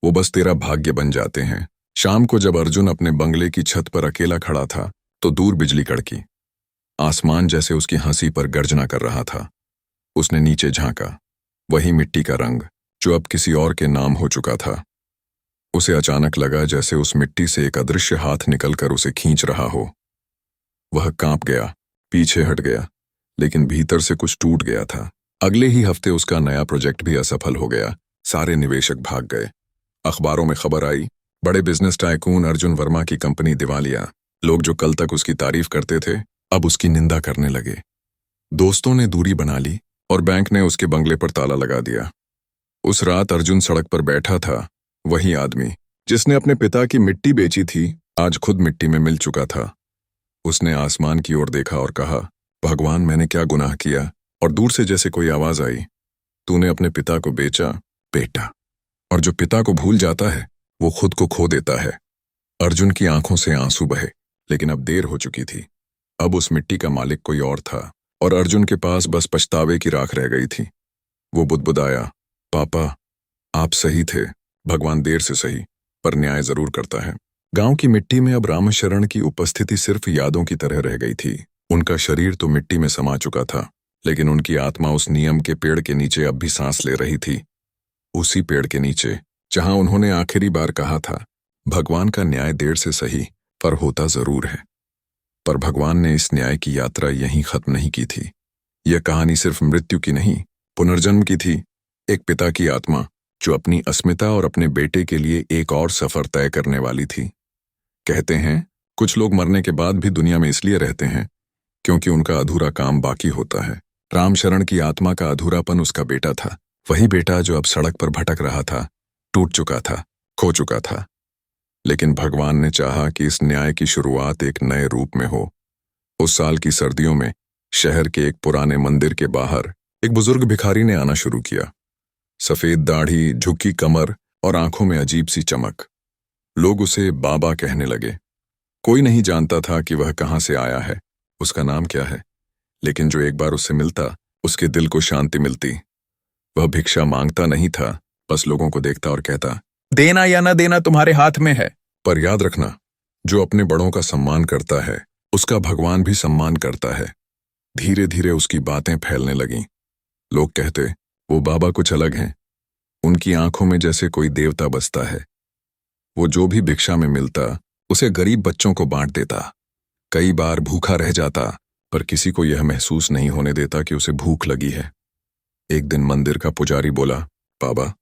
वो बस तेरा भाग्य बन जाते हैं। शाम को जब अर्जुन अपने बंगले की छत पर अकेला खड़ा था तो दूर बिजली कड़की। आसमान जैसे उसकी हंसी पर गर्जना कर रहा था। उसने नीचे झांका। वही मिट्टी का रंग जो अब किसी और के नाम हो चुका था। उसे अचानक लगा जैसे उस मिट्टी से एक अदृश्य हाथ निकलकर उसे खींच रहा हो। वह कांप गया, पीछे हट गया, लेकिन भीतर से कुछ टूट गया था। अगले ही हफ्ते उसका नया प्रोजेक्ट भी असफल हो गया। सारे निवेशक भाग गए। अखबारों में खबर आई, बड़े बिजनेस टाइकून अर्जुन वर्मा की कंपनी दिवालिया। लोग जो कल तक उसकी तारीफ करते थे अब उसकी निंदा करने लगे। दोस्तों ने दूरी बना ली और बैंक ने उसके बंगले पर ताला लगा दिया। उस रात अर्जुन सड़क पर बैठा था। वही आदमी जिसने अपने पिता की मिट्टी बेची थी आज खुद मिट्टी में मिल चुका था। उसने आसमान की ओर देखा और कहा, भगवान, मैंने क्या गुनाह किया। और दूर से जैसे कोई आवाज आई, तूने अपने पिता को बेचा बेटा, और जो पिता को भूल जाता है वो खुद को खो देता है। अर्जुन की आंखों से आंसू बहे, लेकिन अब देर हो चुकी थी। अब उस मिट्टी का मालिक कोई और था और अर्जुन के पास बस पछतावे की राख रह गई थी। वो बुदबुदाया, पापा, आप सही थे, भगवान देर से सही पर न्याय जरूर करता है। गांव की मिट्टी में अब रामशरण की उपस्थिति सिर्फ यादों की तरह रह गई थी। उनका शरीर तो मिट्टी में समा चुका था, लेकिन उनकी आत्मा उस नियम के पेड़ के नीचे अब भी सांस ले रही थी। उसी पेड़ के नीचे जहां उन्होंने आखिरी बार कहा था, भगवान का न्याय देर से सही पर होता जरूर है। पर भगवान ने इस न्याय की यात्रा यहीं खत्म नहीं की थी। यह कहानी सिर्फ मृत्यु की नहीं, पुनर्जन्म की थी। एक पिता की आत्मा जो अपनी अस्मिता और अपने बेटे के लिए एक और सफर तय करने वाली थी। कहते हैं कुछ लोग मरने के बाद भी दुनिया में इसलिए रहते हैं क्योंकि उनका अधूरा काम बाकी होता है। रामशरण की आत्मा का अधूरापन उसका बेटा था, वही बेटा जो अब सड़क पर भटक रहा था, टूट चुका था, खो चुका था। लेकिन भगवान ने चाहा कि इस न्याय की शुरुआत एक नए रूप में हो। उस साल की सर्दियों में शहर के एक पुराने मंदिर के बाहर एक बुजुर्ग भिखारी ने आना शुरू किया। सफेद दाढ़ी, झुकी कमर और आंखों में अजीब सी चमक। लोग उसे बाबा कहने लगे। कोई नहीं जानता था कि वह कहां से आया है, उसका नाम क्या है, लेकिन जो एक बार उससे मिलता उसके दिल को शांति मिलती। वह भिक्षा मांगता नहीं था, बस लोगों को देखता और कहता, देना या न देना तुम्हारे हाथ में है, पर याद रखना, जो अपने बड़ों का सम्मान करता है उसका भगवान भी सम्मान करता है। धीरे धीरे उसकी बातें फैलने लगीं। लोग कहते, वो बाबा कुछ अलग हैं, उनकी आंखों में जैसे कोई देवता बसता है। वो जो भी भिक्षा में मिलता उसे गरीब बच्चों को बांट देता। कई बार भूखा रह जाता, पर किसी को यह महसूस नहीं होने देता कि उसे भूख लगी है। एक दिन मंदिर का पुजारी बोला, बाबा,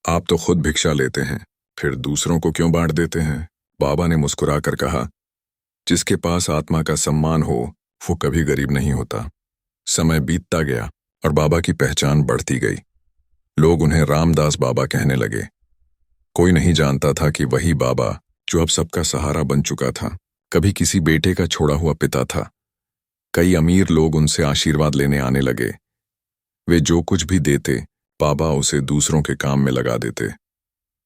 आप तो खुद भिक्षा लेते हैं, फिर दूसरों को क्यों बांट देते हैं? बाबा ने मुस्कुराकर कहा, जिसके पास आत्मा का सम्मान हो वो कभी गरीब नहीं होता। समय बीतता गया और बाबा की पहचान बढ़ती गई। लोग उन्हें रामदास बाबा कहने लगे। कोई नहीं जानता था कि वही बाबा जो अब सबका सहारा बन चुका था, कभी किसी बेटे का छोड़ा हुआ पिता था। कई अमीर लोग उनसे आशीर्वाद लेने आने लगे। वे जो कुछ भी देते, बाबा उसे दूसरों के काम में लगा देते।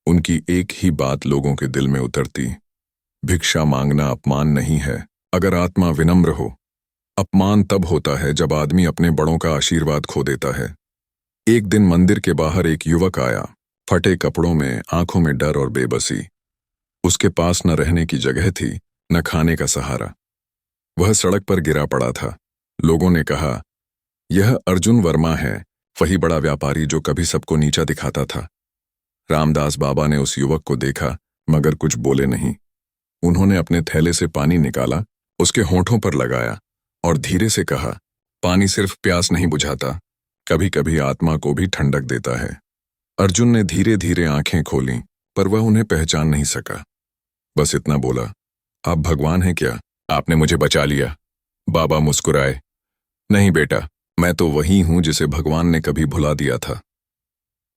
उनकी एक ही बात लोगों के दिल में उतरती, भिक्षा मांगना अपमान नहीं है अगर आत्मा विनम्र हो। अपमान तब होता है जब आदमी अपने बड़ों का आशीर्वाद खो देता है। एक दिन मंदिर के बाहर एक युवक आया, फटे कपड़ों में, आंखों में डर और बेबसी। उसके पास न रहने की जगह थी, न खाने का सहारा। वह सड़क पर गिरा पड़ा था। लोगों ने कहा, यह अर्जुन वर्मा है, वही बड़ा व्यापारी जो कभी सबको नीचा दिखाता था। रामदास बाबा ने उस युवक को देखा मगर कुछ बोले नहीं। उन्होंने अपने थैले से पानी निकाला, उसके होंठों पर लगाया और धीरे से कहा, पानी सिर्फ प्यास नहीं बुझाता, कभी कभी आत्मा को भी ठंडक देता है। अर्जुन ने धीरे धीरे आंखें खोलीं, पर वह उन्हें पहचान नहीं सका। बस इतना बोला, आप भगवान हैं क्या? आपने मुझे बचा लिया। बाबा मुस्कुराए, नहीं बेटा, मैं तो वही हूं जिसे भगवान ने कभी भुला दिया था।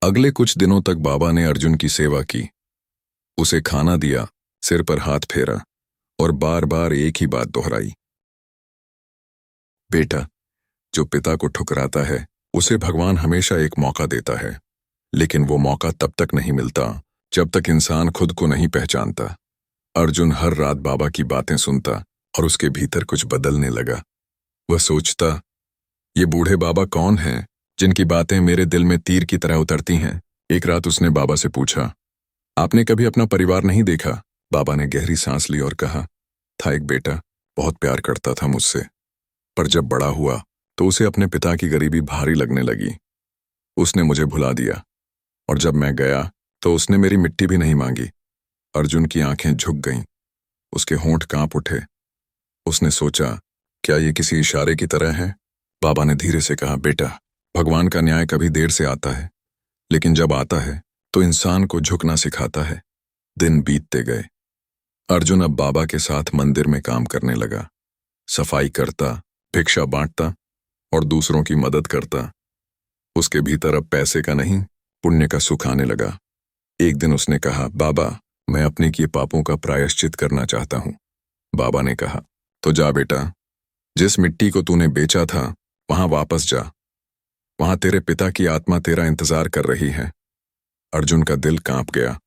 अगले कुछ दिनों तक बाबा ने अर्जुन की सेवा की। उसे खाना दिया, सिर पर हाथ फेरा और बार बार एक ही बात दोहराई, बेटा, जो पिता को ठुकराता है उसे भगवान हमेशा एक मौका देता है, लेकिन वो मौका तब तक नहीं मिलता जब तक इंसान खुद को नहीं पहचानता। अर्जुन हर रात बाबा की बातें सुनता और उसके भीतर कुछ बदलने लगा। वह सोचता, ये बूढ़े बाबा कौन हैं जिनकी बातें मेरे दिल में तीर की तरह उतरती हैं? एक रात उसने बाबा से पूछा, आपने कभी अपना परिवार नहीं देखा? बाबा ने गहरी सांस ली और कहा, था एक बेटा, बहुत प्यार करता था मुझसे, पर जब बड़ा हुआ तो उसे अपने पिता की गरीबी भारी लगने लगी। उसने मुझे भुला दिया और जब मैं गया तो उसने मेरी मिट्टी भी नहीं मांगी। अर्जुन की आंखें झुक गईं, उसके होंठ कांप उठे। उसने सोचा, क्या ये किसी इशारे की तरह है? बाबा ने धीरे से कहा, बेटा, भगवान का न्याय कभी देर से आता है, लेकिन जब आता है तो इंसान को झुकना सिखाता है। दिन बीतते गए। अर्जुन अब बाबा के साथ मंदिर में काम करने लगा। सफाई करता, भिक्षा बांटता और दूसरों की मदद करता। उसके भीतर अब पैसे का नहीं, पुण्य का सुख आने लगा। एक दिन उसने कहा, बाबा, मैं अपने किए पापों का प्रायश्चित करना चाहता हूं। बाबा ने कहा, तो जा बेटा, जिस मिट्टी को तूने बेचा था वहां वापस जा। वहां तेरे पिता की आत्मा तेरा इंतजार कर रही है। अर्जुन का दिल कांप गया।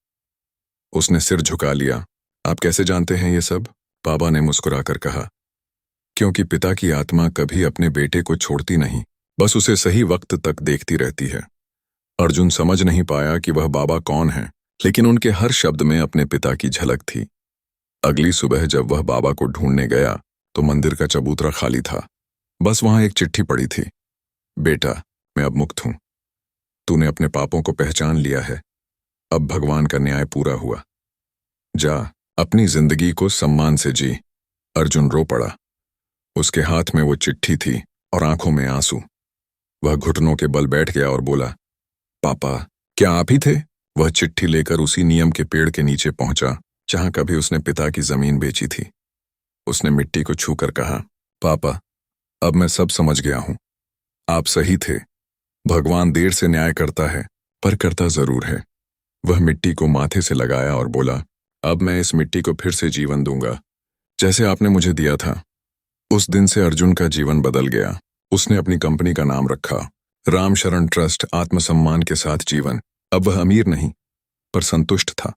उसने सिर झुका लिया। आप कैसे जानते हैं ये सब? बाबा ने मुस्कुराकर कहा, क्योंकि पिता की आत्मा कभी अपने बेटे को छोड़ती नहीं, बस उसे सही वक्त तक देखती रहती है। अर्जुन समझ नहीं पाया कि वह बाबा कौन है, लेकिन उनके हर शब्द में अपने पिता की झलक थी। अगली सुबह जब वह बाबा को ढूंढने गया तो मंदिर का चबूतरा खाली था। बस वहां एक चिट्ठी पड़ी थी। बेटा, मैं अब मुक्त हूं। तूने अपने पापों को पहचान लिया है। अब भगवान का न्याय पूरा हुआ। जा, अपनी जिंदगी को सम्मान से जी। अर्जुन रो पड़ा। उसके हाथ में वो चिट्ठी थी और आंखों में आंसू। वह घुटनों के बल बैठ गया और बोला, पापा, क्या आप ही थे? वह चिट्ठी लेकर उसी नियम के पेड़ के नीचे पहुंचा जहां कभी उसने पिता की जमीन बेची थी। उसने मिट्टी को छूकर कहा, पापा, अब मैं सब समझ गया हूं। आप सही थे। भगवान देर से न्याय करता है, पर करता जरूर है। वह मिट्टी को माथे से लगाया और बोला, अब मैं इस मिट्टी को फिर से जीवन दूंगा, जैसे आपने मुझे दिया था। उस दिन से अर्जुन का जीवन बदल गया। उसने अपनी कंपनी का नाम रखा, राम शरण ट्रस्ट, आत्मसम्मान के साथ जीवन। अब वह अमीर नहीं, पर संतुष्ट था।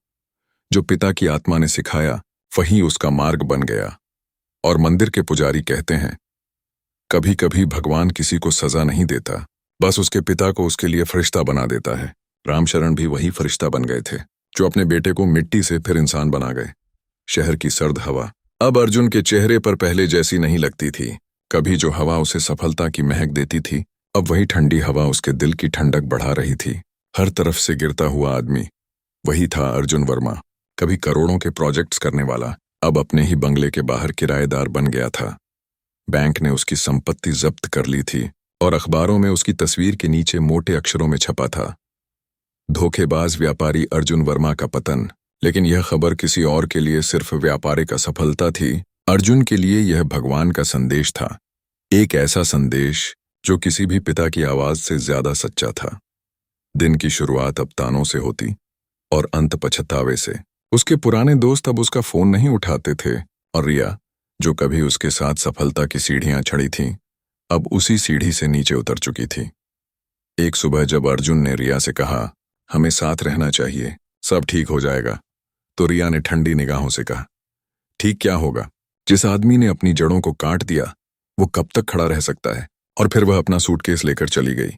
जो पिता की आत्मा ने सिखाया वही उसका मार्ग बन गया। और मंदिर के पुजारी कहते हैं, कभी कभी भगवान किसी को सजा नहीं देता, बस उसके पिता को उसके लिए फरिश्ता बना देता है। रामशरण भी वही फरिश्ता बन गए थे, जो अपने बेटे को मिट्टी से फिर इंसान बना गए। शहर की सर्द हवा अब अर्जुन के चेहरे पर पहले जैसी नहीं लगती थी। कभी जो हवा उसे सफलता की महक देती थी, अब वही ठंडी हवा उसके दिल की ठंडक बढ़ा रही थी। हर तरफ से गिरता हुआ आदमी वही था अर्जुन वर्मा। कभी करोड़ों के प्रोजेक्ट्स करने वाला, अब अपने ही बंगले के बाहर किराएदार बन गया था। बैंक ने उसकी संपत्ति जब्त कर ली थी और अखबारों में उसकी तस्वीर के नीचे मोटे अक्षरों में छपा था, धोखेबाज व्यापारी अर्जुन वर्मा का पतन। लेकिन यह खबर किसी और के लिए सिर्फ व्यापारिक असफलता थी। अर्जुन के लिए यह भगवान का संदेश था। एक ऐसा संदेश जो किसी भी पिता की आवाज से ज्यादा सच्चा था। दिन की शुरुआत अब तानों से होती और अंत पछतावे से। उसके पुराने दोस्त अब उसका फोन नहीं उठाते थे और रिया, जो कभी उसके साथ सफलता की सीढ़ियां चढ़ी थीं, अब उसी सीढ़ी से नीचे उतर चुकी थी। एक सुबह जब अर्जुन ने रिया से कहा, हमें साथ रहना चाहिए, सब ठीक हो जाएगा, तो रिया ने ठंडी निगाहों से कहा, ठीक क्या होगा? जिस आदमी ने अपनी जड़ों को काट दिया वो कब तक खड़ा रह सकता है? और फिर वह अपना सूटकेस लेकर चली गई।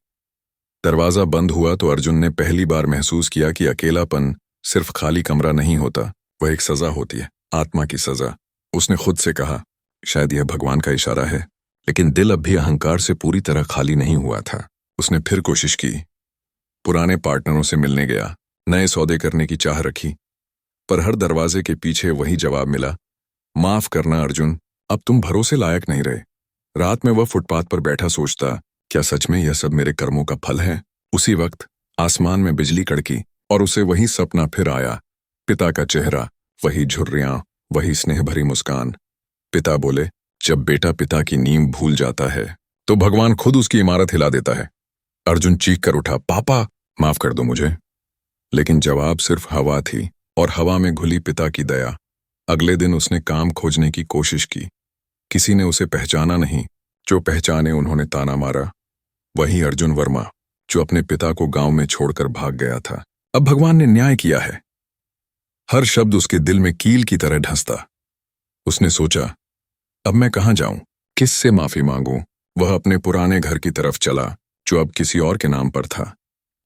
दरवाजा बंद हुआ तो अर्जुन ने पहली बार महसूस किया कि अकेलापन सिर्फ खाली कमरा नहीं होता, वह एक सजा होती है, आत्मा की सजा। उसने खुद से कहा, शायद यह भगवान का इशारा है। लेकिन दिल अब भी अहंकार से पूरी तरह खाली नहीं हुआ था। उसने फिर कोशिश की, पुराने पार्टनरों से मिलने गया, नए सौदे करने की चाह रखी, पर हर दरवाजे के पीछे वही जवाब मिला, माफ करना अर्जुन, अब तुम भरोसे लायक नहीं रहे। रात में वह फुटपाथ पर बैठा सोचता, क्या सच में यह सब मेरे कर्मों का फल है? उसी वक्त आसमान में बिजली कड़की और उसे वही सपना फिर आया। पिता का चेहरा, वही झुर्रियां, वही स्नेह भरी मुस्कान। पिता बोले, जब बेटा पिता की नींव भूल जाता है तो भगवान खुद उसकी इमारत हिला देता है। अर्जुन चीख कर उठा, पापा माफ कर दो मुझे। लेकिन जवाब सिर्फ हवा थी और हवा में घुली पिता की दया। अगले दिन उसने काम खोजने की कोशिश की। किसी ने उसे पहचाना नहीं, जो पहचाने उन्होंने ताना मारा। वही अर्जुन वर्मा जो अपने पिता को गांव में छोड़कर भाग गया था। अब भगवान ने न्याय किया है। हर शब्द उसके दिल में कील की तरह ढंसता। उसने सोचा, अब मैं कहां जाऊं, किससे माफी मांगूं? वह अपने पुराने घर की तरफ चला, जो अब किसी और के नाम पर था।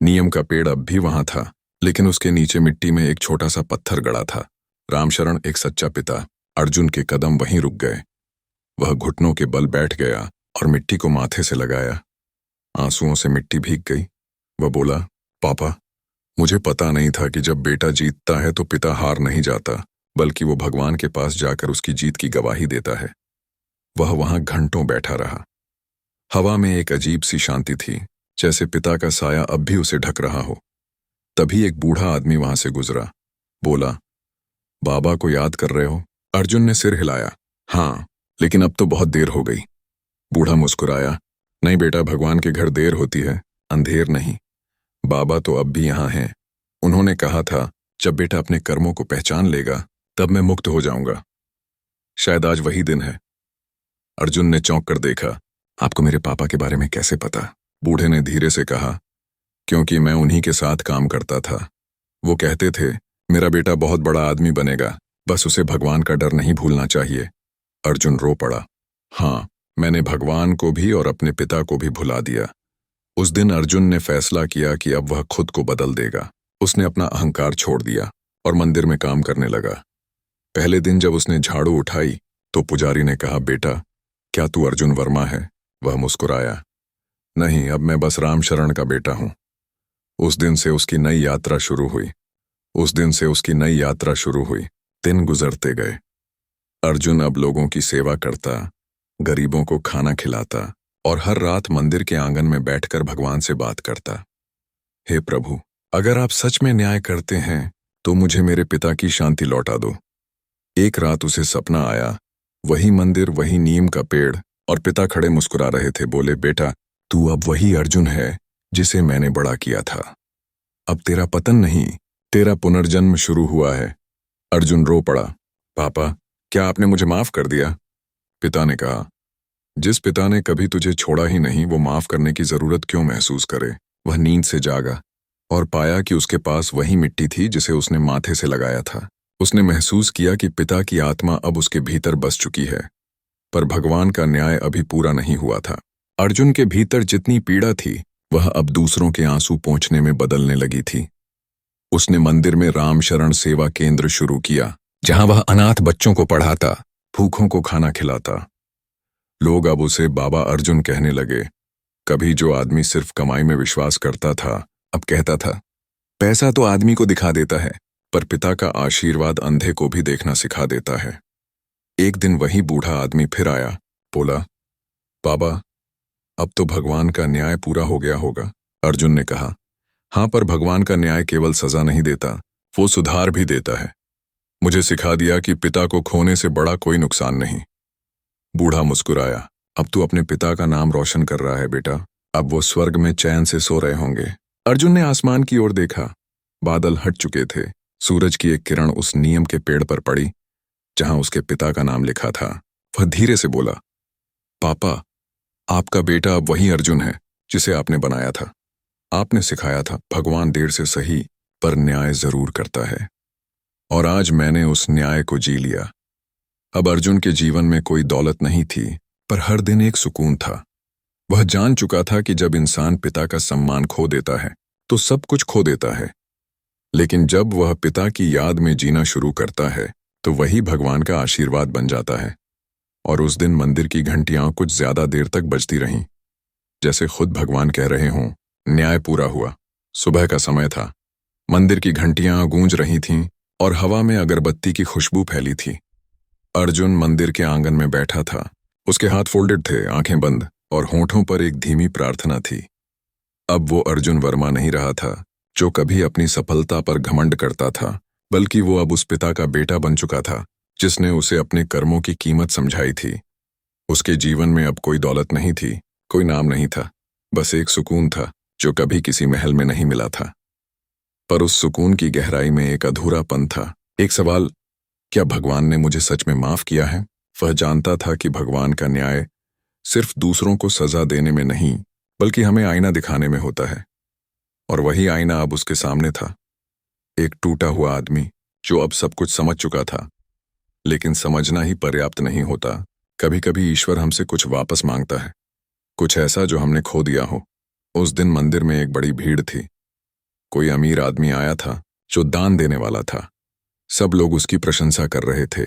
नियम का पेड़ अब भी वहां था, लेकिन उसके नीचे मिट्टी में एक छोटा सा पत्थर गड़ा था। रामशरण एक सच्चा पिता। अर्जुन के कदम वहीं रुक गए। वह घुटनों के बल बैठ गया और मिट्टी को माथे से लगाया। आंसुओं से मिट्टी भीग गई। वह बोला, पापा, मुझे पता नहीं था कि जब बेटा जीतता है तो पिता हार नहीं जाता, बल्कि वो भगवान के पास जाकर उसकी जीत की गवाही देता है। वह वहां घंटों बैठा रहा। हवा में एक अजीब सी शांति थी, जैसे पिता का साया अब भी उसे ढक रहा हो। तभी एक बूढ़ा आदमी वहां से गुजरा। बोला, बाबा को याद कर रहे हो? अर्जुन ने सिर हिलाया, हाँ, लेकिन अब तो बहुत देर हो गई। बूढ़ा मुस्कुराया, नहीं बेटा, भगवान के घर देर होती है, अंधेर नहीं। बाबा तो अब भी यहाँ हैं। उन्होंने कहा था, जब बेटा अपने कर्मों को पहचान लेगा तब मैं मुक्त हो जाऊंगा। शायद आज वही दिन है। अर्जुन ने चौंक कर देखा, आपको मेरे पापा के बारे में कैसे पता? बूढ़े ने धीरे से कहा, क्योंकि मैं उन्हीं के साथ काम करता था। वो कहते थे, मेरा बेटा बहुत बड़ा आदमी बनेगा, बस उसे भगवान का डर नहीं भूलना चाहिए। अर्जुन रो पड़ा, हाँ, मैंने भगवान को भी और अपने पिता को भी भुला दिया। उस दिन अर्जुन ने फैसला किया कि अब वह खुद को बदल देगा। उसने अपना अहंकार छोड़ दिया और मंदिर में काम करने लगा। पहले दिन जब उसने झाड़ू उठाई तो पुजारी ने कहा, बेटा, क्या तू अर्जुन वर्मा है? वह मुस्कुराया, नहीं, अब मैं बस राम शरण का बेटा हूं। उस दिन से उसकी नई यात्रा शुरू हुई। दिन गुजरते गए। अर्जुन अब लोगों की सेवा करता, गरीबों को खाना खिलाता और हर रात मंदिर के आंगन में बैठकर भगवान से बात करता। हे प्रभु, अगर आप सच में न्याय करते हैं तो मुझे मेरे पिता की शांति लौटा दो। एक रात उसे सपना आया, वही मंदिर, वही नीम का पेड़ और पिता खड़े मुस्कुरा रहे थे। बोले, बेटा, तू अब वही अर्जुन है जिसे मैंने बड़ा किया था। अब तेरा पतन नहीं, तेरा पुनर्जन्म शुरू हुआ है। अर्जुन रो पड़ा। पापा, क्या आपने मुझे माफ कर दिया? पिता ने कहा, जिस पिता ने कभी तुझे छोड़ा ही नहीं, वो माफ करने की जरूरत क्यों महसूस करे? वह नींद से जागा और पाया कि उसके पास वही मिट्टी थी जिसे उसने माथे से लगाया था। उसने महसूस किया कि पिता की आत्मा अब उसके भीतर बस चुकी है, पर भगवान का न्याय अभी पूरा नहीं हुआ था। अर्जुन के भीतर जितनी पीड़ा थी, वह अब दूसरों के आंसू पोंछने में बदलने लगी थी। उसने मंदिर में राम शरण सेवा केंद्र शुरू किया, जहां वह अनाथ बच्चों को पढ़ाता, भूखों को खाना खिलाता। लोग अब उसे बाबा अर्जुन कहने लगे। कभी जो आदमी सिर्फ कमाई में विश्वास करता था, अब कहता था, पैसा तो आदमी को दिखा देता है, पर पिता का आशीर्वाद अंधे को भी देखना सिखा देता है। एक दिन वही बूढ़ा आदमी फिर आया, बोला, बाबा, अब तो भगवान का न्याय पूरा हो गया होगा। अर्जुन ने कहा, हाँ, पर भगवान का न्याय केवल सजा नहीं देता, वो सुधार भी देता है। मुझे सिखा दिया कि पिता को खोने से बड़ा कोई नुकसान नहीं। बूढ़ा मुस्कुराया, अब तू अपने पिता का नाम रोशन कर रहा है बेटा, अब वो स्वर्ग में चैन से सो रहे होंगे। अर्जुन ने आसमान की ओर देखा। बादल हट चुके थे। सूरज की एक किरण उस नीम के पेड़ पर पड़ी जहां उसके पिता का नाम लिखा था। वह धीरे से बोला, पापा, आपका बेटा अब वही अर्जुन है जिसे आपने बनाया था। आपने सिखाया था, भगवान देर से सही पर न्याय जरूर करता है। और आज मैंने उस न्याय को जी लिया। अब अर्जुन के जीवन में कोई दौलत नहीं थी, पर हर दिन एक सुकून था। वह जान चुका था कि जब इंसान पिता का सम्मान खो देता है तो सब कुछ खो देता है, लेकिन जब वह पिता की याद में जीना शुरू करता है तो वही भगवान का आशीर्वाद बन जाता है। और उस दिन मंदिर की घंटियां कुछ ज्यादा देर तक बजती रहीं, जैसे खुद भगवान कह रहे हों, न्याय पूरा हुआ। सुबह का समय था। मंदिर की घंटियां गूंज रही थीं और हवा में अगरबत्ती की खुशबू फैली थी। अर्जुन मंदिर के आंगन में बैठा था। उसके हाथ फोल्डेड थे, आंखें बंद, और होंठों पर एक धीमी प्रार्थना थी। अब वो अर्जुन वर्मा नहीं रहा था जो कभी अपनी सफलता पर घमंड करता था, बल्कि वो अब उस पिता का बेटा बन चुका था जिसने उसे अपने कर्मों की कीमत समझाई थी। उसके जीवन में अब कोई दौलत नहीं थी, कोई नाम नहीं था, बस एक सुकून था जो कभी किसी महल में नहीं मिला था। पर उस सुकून की गहराई में एक अधूरापन था, एक सवाल, क्या भगवान ने मुझे सच में माफ किया है? वह जानता था कि भगवान का न्याय सिर्फ दूसरों को सजा देने में नहीं, बल्कि हमें आईना दिखाने में होता है। और वही आईना अब उसके सामने था, एक टूटा हुआ आदमी जो अब सब कुछ समझ चुका था। लेकिन समझना ही पर्याप्त नहीं होता। कभी कभी ईश्वर हमसे कुछ वापस मांगता है, कुछ ऐसा जो हमने खो दिया हो। उस दिन मंदिर में एक बड़ी भीड़ थी। कोई अमीर आदमी आया था जो दान देने वाला था। सब लोग उसकी प्रशंसा कर रहे थे।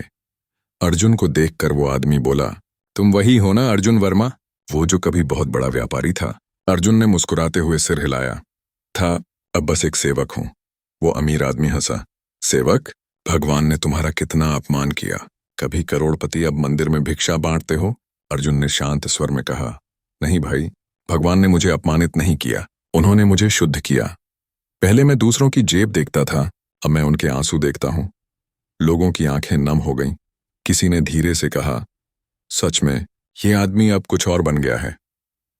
अर्जुन को देखकर वो आदमी बोला, तुम वही हो ना अर्जुन वर्मा, वो जो कभी बहुत बड़ा व्यापारी था? अर्जुन ने मुस्कुराते हुए सिर हिलाया, था, अब बस एक सेवक हूं। वो अमीर आदमी हंसा, सेवक? भगवान ने तुम्हारा कितना अपमान किया। कभी करोड़पति अब मंदिर में भिक्षा बांटते हो? अर्जुन ने शांत स्वर में कहा, नहीं भाई, भगवान ने मुझे अपमानित नहीं किया, उन्होंने मुझे शुद्ध किया। पहले मैं दूसरों की जेब देखता था, अब मैं उनके आंसू देखता हूं। लोगों की आंखें नम हो गईं। किसी ने धीरे से कहा, सच में ये आदमी अब कुछ और बन गया है।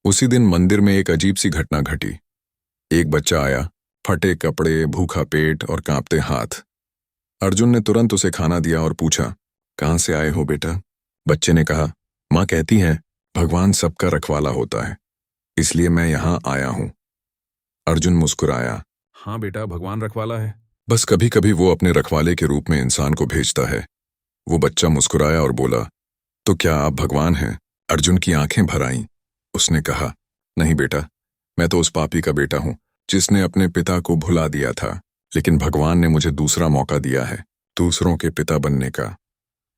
उसी दिन मंदिर में एक अजीब सी घटना घटी। एक बच्चा आया, फटे कपड़े, भूखा पेट और कांपते हाथ। अर्जुन ने तुरंत उसे खाना दिया और पूछा, कहां से आए हो बेटा? बच्चे ने कहा, मां कहती है भगवान सबका रखवाला होता है, इसलिए मैं यहां आया हूं। अर्जुन मुस्कुराया, हाँ बेटा, भगवान रखवाला है, बस कभी कभी वो अपने रखवाले के रूप में इंसान को भेजता है। वो बच्चा मुस्कुराया और बोला, तो क्या आप भगवान हैं? अर्जुन की आंखें भर आईं। उसने कहा, नहीं बेटा, मैं तो उस पापी का बेटा हूं जिसने अपने पिता को भुला दिया था, लेकिन भगवान ने मुझे दूसरा मौका दिया है, दूसरों के पिता बनने का।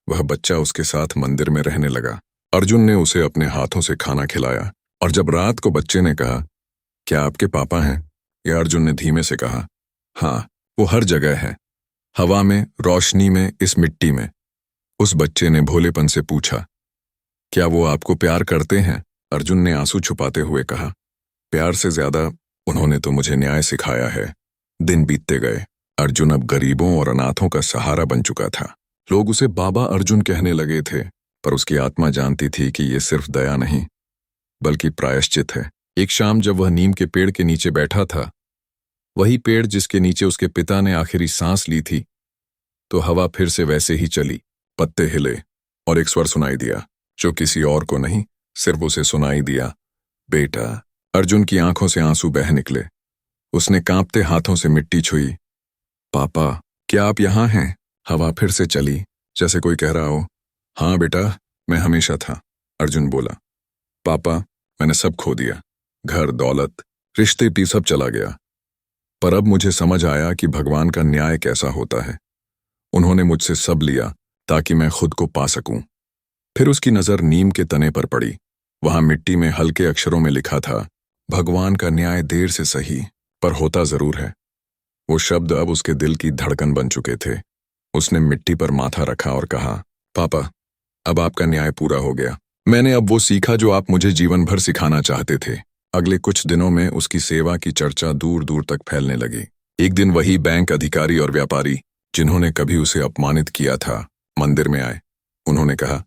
वह बच्चा उसके साथ मंदिर में रहने लगा। अर्जुन ने उसे अपने हाथों से खाना खिलाया, और जब रात को बच्चे ने कहा, क्या आपके पापा हैं? या अर्जुन ने धीमे से कहा, हाँ, वो हर जगह है, हवा में, रोशनी में, इस मिट्टी में। उस बच्चे ने भोलेपन से पूछा, क्या वो आपको प्यार करते हैं? अर्जुन ने आंसू छुपाते हुए कहा, प्यार से ज्यादा उन्होंने तो मुझे न्याय सिखाया है। दिन बीतते गए। अर्जुन अब गरीबों और अनाथों का सहारा बन चुका था। लोग उसे बाबा अर्जुन कहने लगे थे, पर उसकी आत्मा जानती थी कि ये सिर्फ दया नहीं, बल्कि प्रायश्चित है। एक शाम जब वह नीम के पेड़ के नीचे बैठा था, वही पेड़ जिसके नीचे उसके पिता ने आखिरी सांस ली थी, तो हवा फिर से वैसे ही चली, पत्ते हिले, और एक स्वर सुनाई दिया, जो किसी और को नहीं, सिर्फ उसे सुनाई दिया, बेटा। अर्जुन की आंखों से आंसू बह निकले। उसने कांपते हाथों से मिट्टी छुई। पापा, क्या आप यहाँ हैं? हवा फिर से चली, जैसे कोई कह रहा हो, हाँ बेटा, मैं हमेशा था। अर्जुन बोला, पापा, मैंने सब खो दिया, घर, दौलत, रिश्ते भी सब चला गया, पर अब मुझे समझ आया कि भगवान का न्याय कैसा होता है। उन्होंने मुझसे सब लिया ताकि मैं खुद को पा सकूं। फिर उसकी नजर नीम के तने पर पड़ी। वहां मिट्टी में हल्के अक्षरों में लिखा था, भगवान का न्याय देर से सही, पर होता जरूर है। वो शब्द अब उसके दिल की धड़कन बन चुके थे। उसने मिट्टी पर माथा रखा और कहा, पापा, अब आपका न्याय पूरा हो गया। मैंने अब वो सीखा जो आप मुझे जीवन भर सिखाना चाहते थे। अगले कुछ दिनों में उसकी सेवा की चर्चा दूर दूर तक फैलने लगी। एक दिन वही बैंक अधिकारी और व्यापारी, जिन्होंने कभी उसे अपमानित किया था, मंदिर में आए। उन्होंने कहा,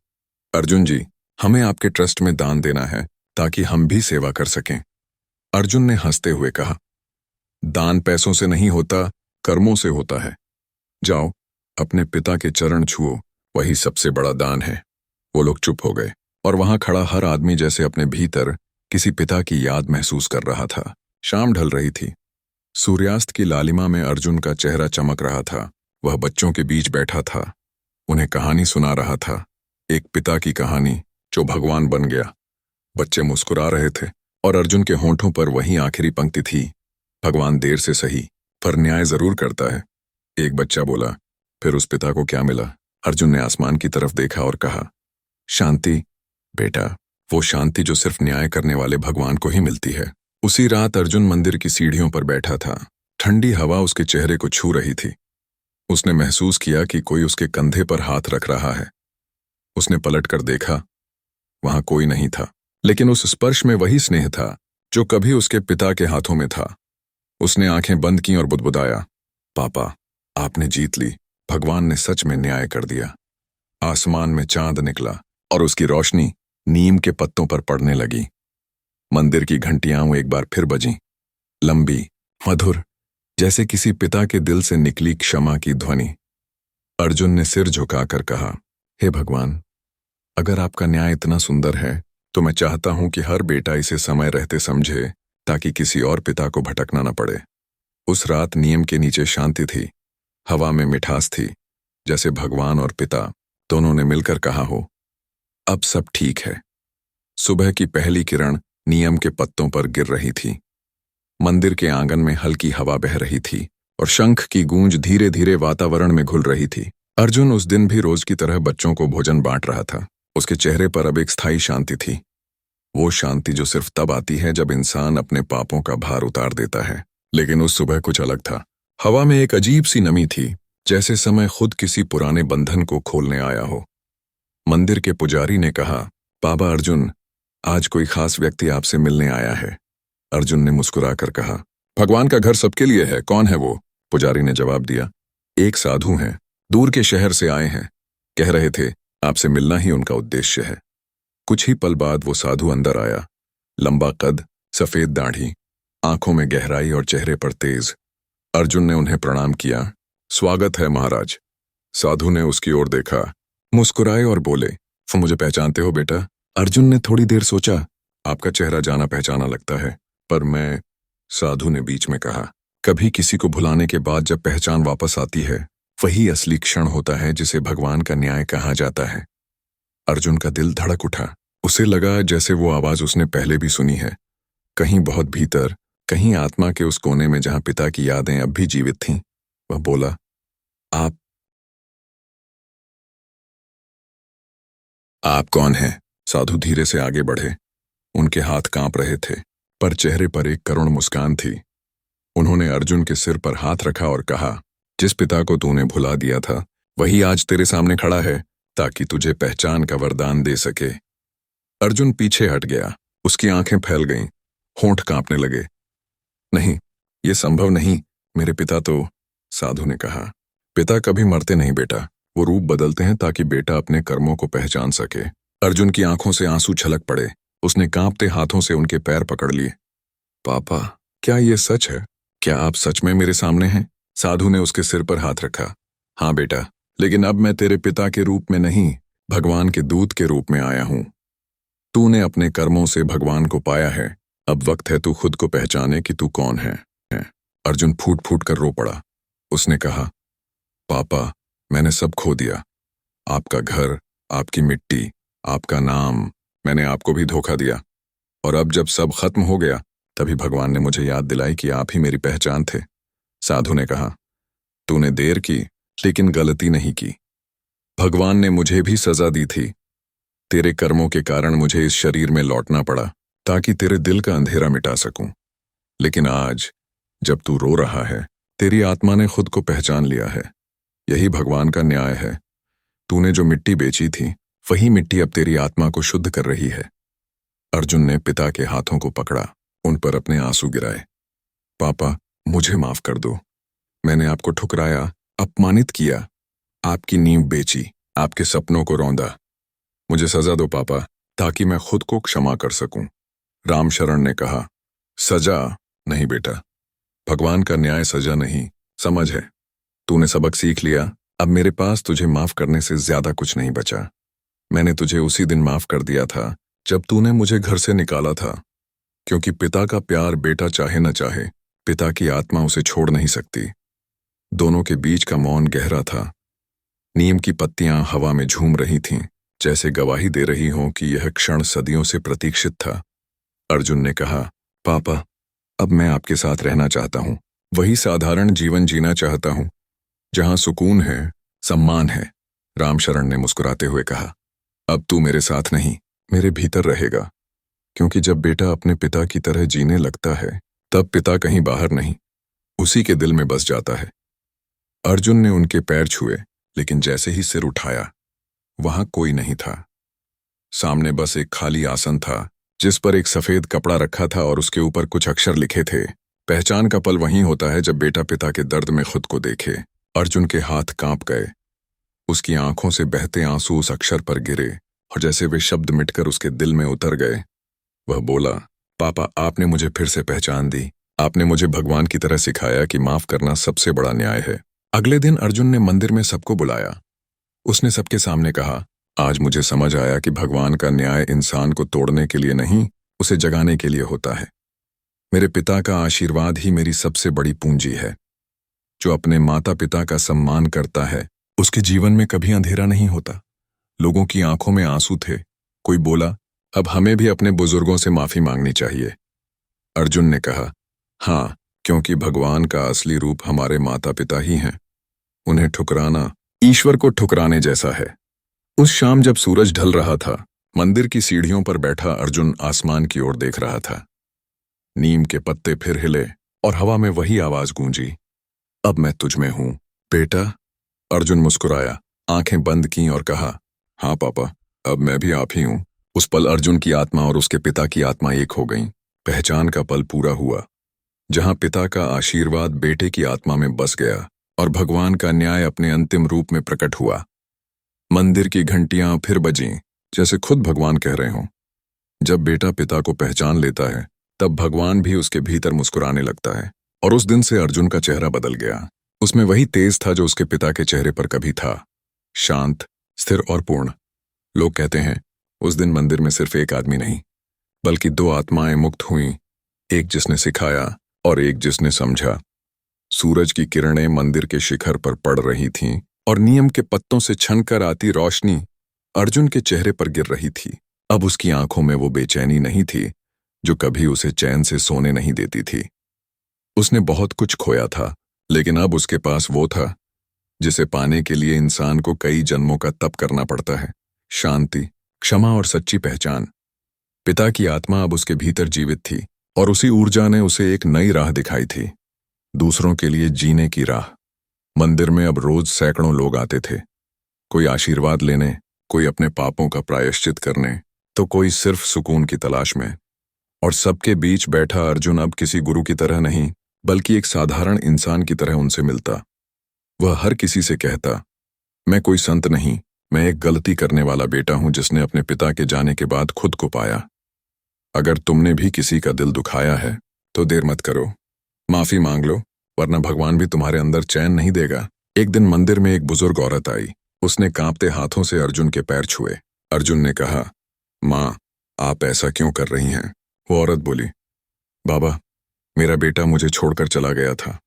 अर्जुन जी, हमें आपके ट्रस्ट में दान देना है ताकि हम भी सेवा कर सकें। अर्जुन ने हंसते हुए कहा, दान पैसों से नहीं होता, कर्मों से होता है। जाओ, अपने पिता के चरण छुओ, वही सबसे बड़ा दान है। वो लोग चुप हो गए, और वहां खड़ा हर आदमी जैसे अपने भीतर किसी पिता की याद महसूस कर रहा था। शाम ढल रही थी। सूर्यास्त की लालिमा में अर्जुन का चेहरा चमक रहा था। वह बच्चों के बीच बैठा था, उन्हें कहानी सुना रहा था, एक पिता की कहानी जो भगवान बन गया। बच्चे मुस्कुरा रहे थे, और अर्जुन के होंठों पर वही आखिरी पंक्ति थी, भगवान देर से सही, पर न्याय जरूर करता है। एक बच्चा बोला, फिर उस पिता को क्या मिला? अर्जुन ने आसमान की तरफ देखा और कहा, शांति बेटा, वो शांति जो सिर्फ न्याय करने वाले भगवान को ही मिलती है। उसी रात अर्जुन मंदिर की सीढ़ियों पर बैठा था। ठंडी हवा उसके चेहरे को छू रही थी। उसने महसूस किया कि कोई उसके कंधे पर हाथ रख रहा है। उसने पलटकर देखा, वहां कोई नहीं था, लेकिन उस स्पर्श में वही स्नेह था जो कभी उसके पिता के हाथों में था। उसने आंखें बंद की और बुदबुदाया, पापा, आपने जीत ली, भगवान ने सच में न्याय कर दिया। आसमान में चांद निकला, और उसकी रोशनी नीम के पत्तों पर पड़ने लगी। मंदिर की घंटियां एक बार फिर बजीं, लंबी, मधुर, जैसे किसी पिता के दिल से निकली क्षमा की ध्वनि। अर्जुन ने सिर झुकाकर कहा, हे भगवान, अगर आपका न्याय इतना सुंदर है तो मैं चाहता हूं कि हर बेटा इसे समय रहते समझे, ताकि किसी और पिता को भटकना न पड़े। उस रात नीम के नीचे शांति थी, हवा में मिठास थी, जैसे भगवान और पिता दोनों ने मिलकर कहा हो, अब सब ठीक है। सुबह की पहली किरण नीम के पत्तों पर गिर रही थी। मंदिर के आंगन में हल्की हवा बह रही थी, और शंख की गूंज धीरे धीरे वातावरण में घुल रही थी। अर्जुन उस दिन भी रोज की तरह बच्चों को भोजन बांट रहा था। उसके चेहरे पर अब एक स्थायी शांति थी, वो शांति जो सिर्फ तब आती है जब इंसान अपने पापों का भार उतार देता है। लेकिन उस सुबह कुछ अलग था। हवा में एक अजीब सी नमी थी, जैसे समय खुद किसी पुराने बंधन को खोलने आया हो। मंदिर के पुजारी ने कहा, बाबा अर्जुन, आज कोई खास व्यक्ति आपसे मिलने आया है। अर्जुन ने मुस्कुराकर कहा, भगवान का घर सबके लिए है, कौन है वो? पुजारी ने जवाब दिया, एक साधु हैं, दूर के शहर से आए हैं, कह रहे थे आपसे मिलना ही उनका उद्देश्य है। कुछ ही पल बाद वो साधु अंदर आया, लंबा कद, सफेद दाढ़ी, आंखों में गहराई और चेहरे पर तेज। अर्जुन ने उन्हें प्रणाम किया, स्वागत है महाराज। साधु ने उसकी ओर देखा, मुस्कुराए और बोले, मुझे पहचानते हो बेटा? अर्जुन ने थोड़ी देर सोचा, आपका चेहरा जाना पहचाना लगता है, पर मैं। साधु ने बीच में कहा, कभी किसी को भुलाने के बाद जब पहचान वापस आती है, वही असली क्षण होता है जिसे भगवान का न्याय कहा जाता है। अर्जुन का दिल धड़क उठा। उसे लगा जैसे वो आवाज उसने पहले भी सुनी है, कहीं बहुत भीतर, कहीं आत्मा के उस कोने में जहां पिता की यादें अब भी जीवित थीं। वह बोला, आप आप कौन हैं? साधु धीरे से आगे बढ़े। उनके हाथ कांप रहे थे, पर चेहरे पर एक करुण मुस्कान थी। उन्होंने अर्जुन के सिर पर हाथ रखा और कहा, जिस पिता को तूने भुला दिया था, वही आज तेरे सामने खड़ा है, ताकि तुझे पहचान का वरदान दे सके। अर्जुन पीछे हट गया। उसकी आंखें फैल गईं, होंठ कांपने लगे। नहीं, ये संभव नहीं, मेरे पिता तो। साधु ने कहा, पिता कभी मरते नहीं बेटा, वो रूप बदलते हैं ताकि बेटा अपने कर्मों को पहचान सके। अर्जुन की आंखों से आंसू छलक पड़े। उसने कांपते हाथों से उनके पैर पकड़ लिए। पापा, क्या ये सच है? क्या आप सच में मेरे सामने हैं? साधु ने उसके सिर पर हाथ रखा। हाँ बेटा, लेकिन अब मैं तेरे पिता के रूप में नहीं, भगवान के दूत के रूप में आया हूं। तूने अपने कर्मों से भगवान को पाया है, अब वक्त है तू खुद को पहचाने कि तू कौन है। अर्जुन फूट फूट कर रो पड़ा। उसने कहा, पापा, मैंने सब खो दिया। आपका घर, आपकी मिट्टी, आपका नाम, मैंने आपको भी धोखा दिया। और अब जब सब खत्म हो गया, तभी भगवान ने मुझे याद दिलाई कि आप ही मेरी पहचान थे। साधु ने कहा, तूने देर की, लेकिन गलती नहीं की। भगवान ने मुझे भी सजा दी थी। तेरे कर्मों के कारण मुझे इस शरीर में लौटना पड़ा, ताकि तेरे दिल का अंधेरा मिटा सकूं। लेकिन आज, जब तू रो रहा है, तेरी आत्मा ने खुद को पहचान लिया है। यही भगवान का न्याय है। तूने जो मिट्टी बेची थी, वही मिट्टी अब तेरी आत्मा को शुद्ध कर रही है। अर्जुन ने पिता के हाथों को पकड़ा, उन पर अपने आंसू गिराए। पापा, मुझे माफ कर दो। मैंने आपको ठुकराया, अपमानित किया, आपकी नींव बेची, आपके सपनों को रौंदा। मुझे सजा दो पापा, ताकि मैं खुद को क्षमा कर सकूं। रामशरण ने कहा, सजा नहीं बेटा, भगवान का न्याय सजा नहीं, समझ है। तूने सबक सीख लिया, अब मेरे पास तुझे माफ करने से ज्यादा कुछ नहीं बचा। मैंने तुझे उसी दिन माफ कर दिया था, जब तूने मुझे घर से निकाला था। क्योंकि पिता का प्यार बेटा चाहे न चाहे, पिता की आत्मा उसे छोड़ नहीं सकती। दोनों के बीच का मौन गहरा था। नीम की पत्तियां हवा में झूम रही थीं, जैसे गवाही दे रही हों कि यह क्षण सदियों से प्रतीक्षित था। अर्जुन ने कहा, पापा, अब मैं आपके साथ रहना चाहता हूं, वही साधारण जीवन जीना चाहता हूं, जहां सुकून है, सम्मान है। रामशरण ने मुस्कुराते हुए कहा, अब तू मेरे साथ नहीं, मेरे भीतर रहेगा। क्योंकि जब बेटा अपने पिता की तरह जीने लगता है, तब पिता कहीं बाहर नहीं, उसी के दिल में बस जाता है। अर्जुन ने उनके पैर छुए, लेकिन जैसे ही सिर उठाया, वहां कोई नहीं था। सामने बस एक खाली आसन था, जिस पर एक सफेद कपड़ा रखा था और उसके ऊपर कुछ अक्षर लिखे थे। पहचान का पल वहीं होता है जब बेटा पिता के दर्द में खुद को देखे। अर्जुन के हाथ कांप गए। उसकी आंखों से बहते आंसू उस अक्षर पर गिरे और जैसे वे शब्द मिटकर उसके दिल में उतर गए। वह बोला, पापा, आपने मुझे फिर से पहचान दी। आपने मुझे भगवान की तरह सिखाया कि माफ करना सबसे बड़ा न्याय है। अगले दिन अर्जुन ने मंदिर में सबको बुलाया। उसने सबके सामने कहा, आज मुझे समझ आया कि भगवान का न्याय इंसान को तोड़ने के लिए नहीं, उसे जगाने के लिए होता है। मेरे पिता का आशीर्वाद ही मेरी सबसे बड़ी पूंजी है। जो अपने माता पिता का सम्मान करता है, उसके जीवन में कभी अंधेरा नहीं होता। लोगों की आंखों में आंसू थे। कोई बोला, अब हमें भी अपने बुजुर्गों से माफी मांगनी चाहिए। अर्जुन ने कहा, हाँ, क्योंकि भगवान का असली रूप हमारे माता पिता ही हैं। उन्हें ठुकराना ईश्वर को ठुकराने जैसा है। उस शाम जब सूरज ढल रहा था, मंदिर की सीढ़ियों पर बैठा अर्जुन आसमान की ओर देख रहा था। नीम के पत्ते फिर हिले और हवा में वही आवाज गूंजी, अब मैं तुझ में हूं बेटा। अर्जुन मुस्कुराया, आंखें बंद की और कहा, हाँ पापा, अब मैं भी आप ही हूं। उस पल अर्जुन की आत्मा और उसके पिता की आत्मा एक हो गईं। पहचान का पल पूरा हुआ, जहां पिता का आशीर्वाद बेटे की आत्मा में बस गया और भगवान का न्याय अपने अंतिम रूप में प्रकट हुआ। मंदिर की घंटियां फिर बजीं, जैसे खुद भगवान कह रहे हों। जब बेटा पिता को पहचान लेता है, तब भगवान भी उसके भीतर मुस्कुराने लगता है। और उस दिन से अर्जुन का चेहरा बदल गया। उसमें वही तेज था जो उसके पिता के चेहरे पर कभी था, शांत, स्थिर और पूर्ण। लोग कहते हैं, उस दिन मंदिर में सिर्फ एक आदमी नहीं, बल्कि दो आत्माएं मुक्त हुईं, एक जिसने सिखाया और एक जिसने समझा। सूरज की किरणें मंदिर के शिखर पर पड़ रही थीं और नीम के पत्तों से छनकर आती रोशनी अर्जुन के चेहरे पर गिर रही थी। अब उसकी आंखों में वो बेचैनी नहीं थी जो कभी उसे चैन से सोने नहीं देती थी। उसने बहुत कुछ खोया था, लेकिन अब उसके पास वो था जिसे पाने के लिए इंसान को कई जन्मों का तप करना पड़ता है। शांति, क्षमा और सच्ची पहचान। पिता की आत्मा अब उसके भीतर जीवित थी और उसी ऊर्जा ने उसे एक नई राह दिखाई थी, दूसरों के लिए जीने की राह। मंदिर में अब रोज सैकड़ों लोग आते थे, कोई आशीर्वाद लेने, कोई अपने पापों का प्रायश्चित करने, तो कोई सिर्फ सुकून की तलाश में। और सबके बीच बैठा अर्जुन अब किसी गुरु की तरह नहीं, बल्कि एक साधारण इंसान की तरह उनसे मिलता। वह हर किसी से कहता, मैं कोई संत नहीं, मैं एक गलती करने वाला बेटा हूं जिसने अपने पिता के जाने के बाद खुद को पाया। अगर तुमने भी किसी का दिल दुखाया है तो देर मत करो, माफी मांग लो, वरना भगवान भी तुम्हारे अंदर चैन नहीं देगा। एक दिन मंदिर में एक बुजुर्ग औरत आई। उसने कांपते हाथों से अर्जुन के पैर छुए। अर्जुन ने कहा, माँ, आप ऐसा क्यों कर रही हैं? वो औरत बोली, बाबा, मेरा बेटा मुझे छोड़कर चला गया था।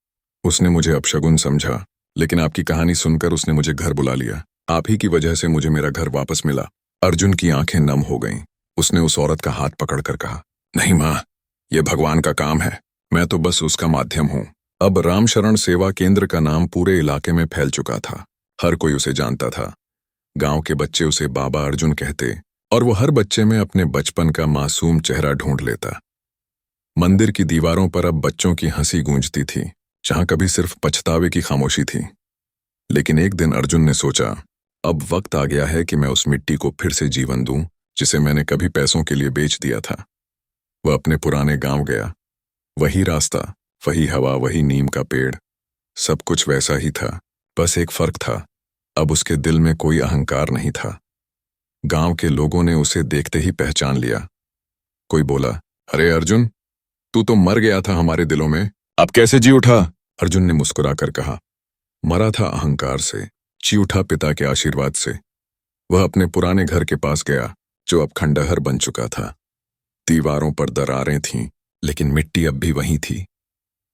उसने मुझे अपशगुन समझा, लेकिन आपकी कहानी सुनकर उसने मुझे घर बुला लिया। आप ही की वजह से मुझे मेरा घर वापस मिला। अर्जुन की आंखें नम हो गईं। उसने उस औरत का हाथ पकड़कर कहा, नहीं माँ, यह भगवान का काम है, मैं तो बस उसका माध्यम हूँ। अब राम शरण सेवा केंद्र का नाम पूरे इलाके में फैल चुका था। हर कोई उसे जानता था। गांव के बच्चे उसे बाबा अर्जुन कहते और वो हर बच्चे में अपने बचपन का मासूम चेहरा ढूंढ लेता। मंदिर की दीवारों पर अब बच्चों की हंसी गूंजती थी, जहां कभी सिर्फ पछतावे की खामोशी थी। लेकिन एक दिन अर्जुन ने सोचा, अब वक्त आ गया है कि मैं उस मिट्टी को फिर से जीवन दूं जिसे मैंने कभी पैसों के लिए बेच दिया था। वह अपने पुराने गांव गया। वही रास्ता, वही हवा, वही नीम का पेड़, सब कुछ वैसा ही था। बस एक फर्क था, अब उसके दिल में कोई अहंकार नहीं था। गांव के लोगों ने उसे देखते ही पहचान लिया। कोई बोला, अरे अर्जुन, तू तो मर गया था हमारे दिलों में, अब कैसे जी उठा? अर्जुन ने मुस्कुराकर कहा, मरा था अहंकार से, जी उठा पिता के आशीर्वाद से। वह अपने पुराने घर के पास गया, जो अब खंडहर बन चुका था। दीवारों पर दरारें थीं, लेकिन मिट्टी अब भी वहीं थी।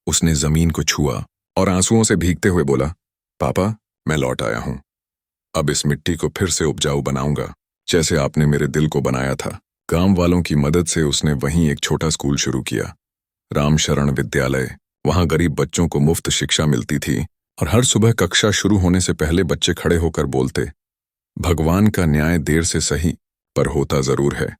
उसने जमीन को छुआ और आंसुओं से भीगते हुए बोला, पापा, मैं लौट आया हूं। अब इस मिट्टी को फिर से उपजाऊ बनाऊंगा, जैसे आपने मेरे दिल को बनाया था। गांव वालों की मदद से उसने वहीं एक छोटा स्कूल शुरू किया, राम शरण विद्यालय। वहां गरीब बच्चों को मुफ्त शिक्षा मिलती थी और हर सुबह कक्षा शुरू होने से पहले बच्चे खड़े होकर बोलते, भगवान का न्याय देर से सही, पर होता जरूर है।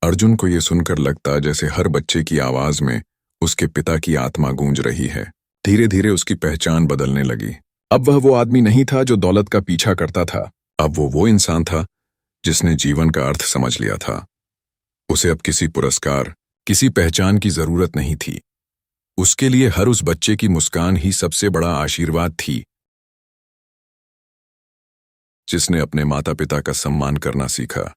अर्जुन को यह सुनकर लगता जैसे हर बच्चे की आवाज में उसके पिता की आत्मा गूंज रही है। धीरे धीरे उसकी पहचान बदलने लगी। अब वह वो आदमी नहीं था जो दौलत का पीछा करता था। अब वो इंसान था जिसने जीवन का अर्थ समझ लिया था। उसे अब किसी पुरस्कार, किसी पहचान की जरूरत नहीं थी। उसके लिए हर उस बच्चे की मुस्कान ही सबसे बड़ा आशीर्वाद थी। जिसने अपने माता पिता का सम्मान करना सीखा।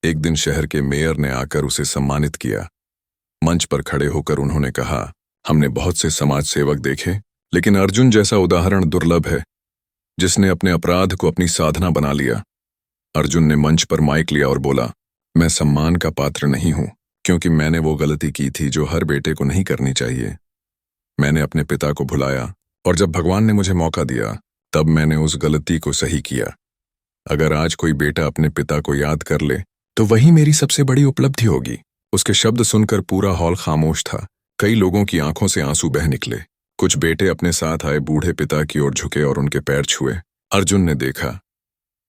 एक दिन शहर के मेयर ने आकर उसे सम्मानित किया। मंच पर खड़े होकर उन्होंने कहा, हमने बहुत से समाज सेवक देखे, लेकिन अर्जुन जैसा उदाहरण दुर्लभ है, जिसने अपने अपराध को अपनी साधना बना लिया। अर्जुन ने मंच पर माइक लिया और बोला, मैं सम्मान का पात्र नहीं हूं, क्योंकि मैंने वो गलती की थी जो हर बेटे को नहीं करनी चाहिए। मैंने अपने पिता को भुलाया और जब भगवान ने मुझे मौका दिया, तब मैंने उस गलती को सही किया। अगर आज कोई बेटा अपने पिता को याद कर ले, तो वही मेरी सबसे बड़ी उपलब्धि होगी। उसके शब्द सुनकर पूरा हॉल खामोश था। कई लोगों की आंखों से आंसू बह निकले। कुछ बेटे अपने साथ आए बूढ़े पिता की ओर झुके और उनके पैर छुए। अर्जुन ने देखा,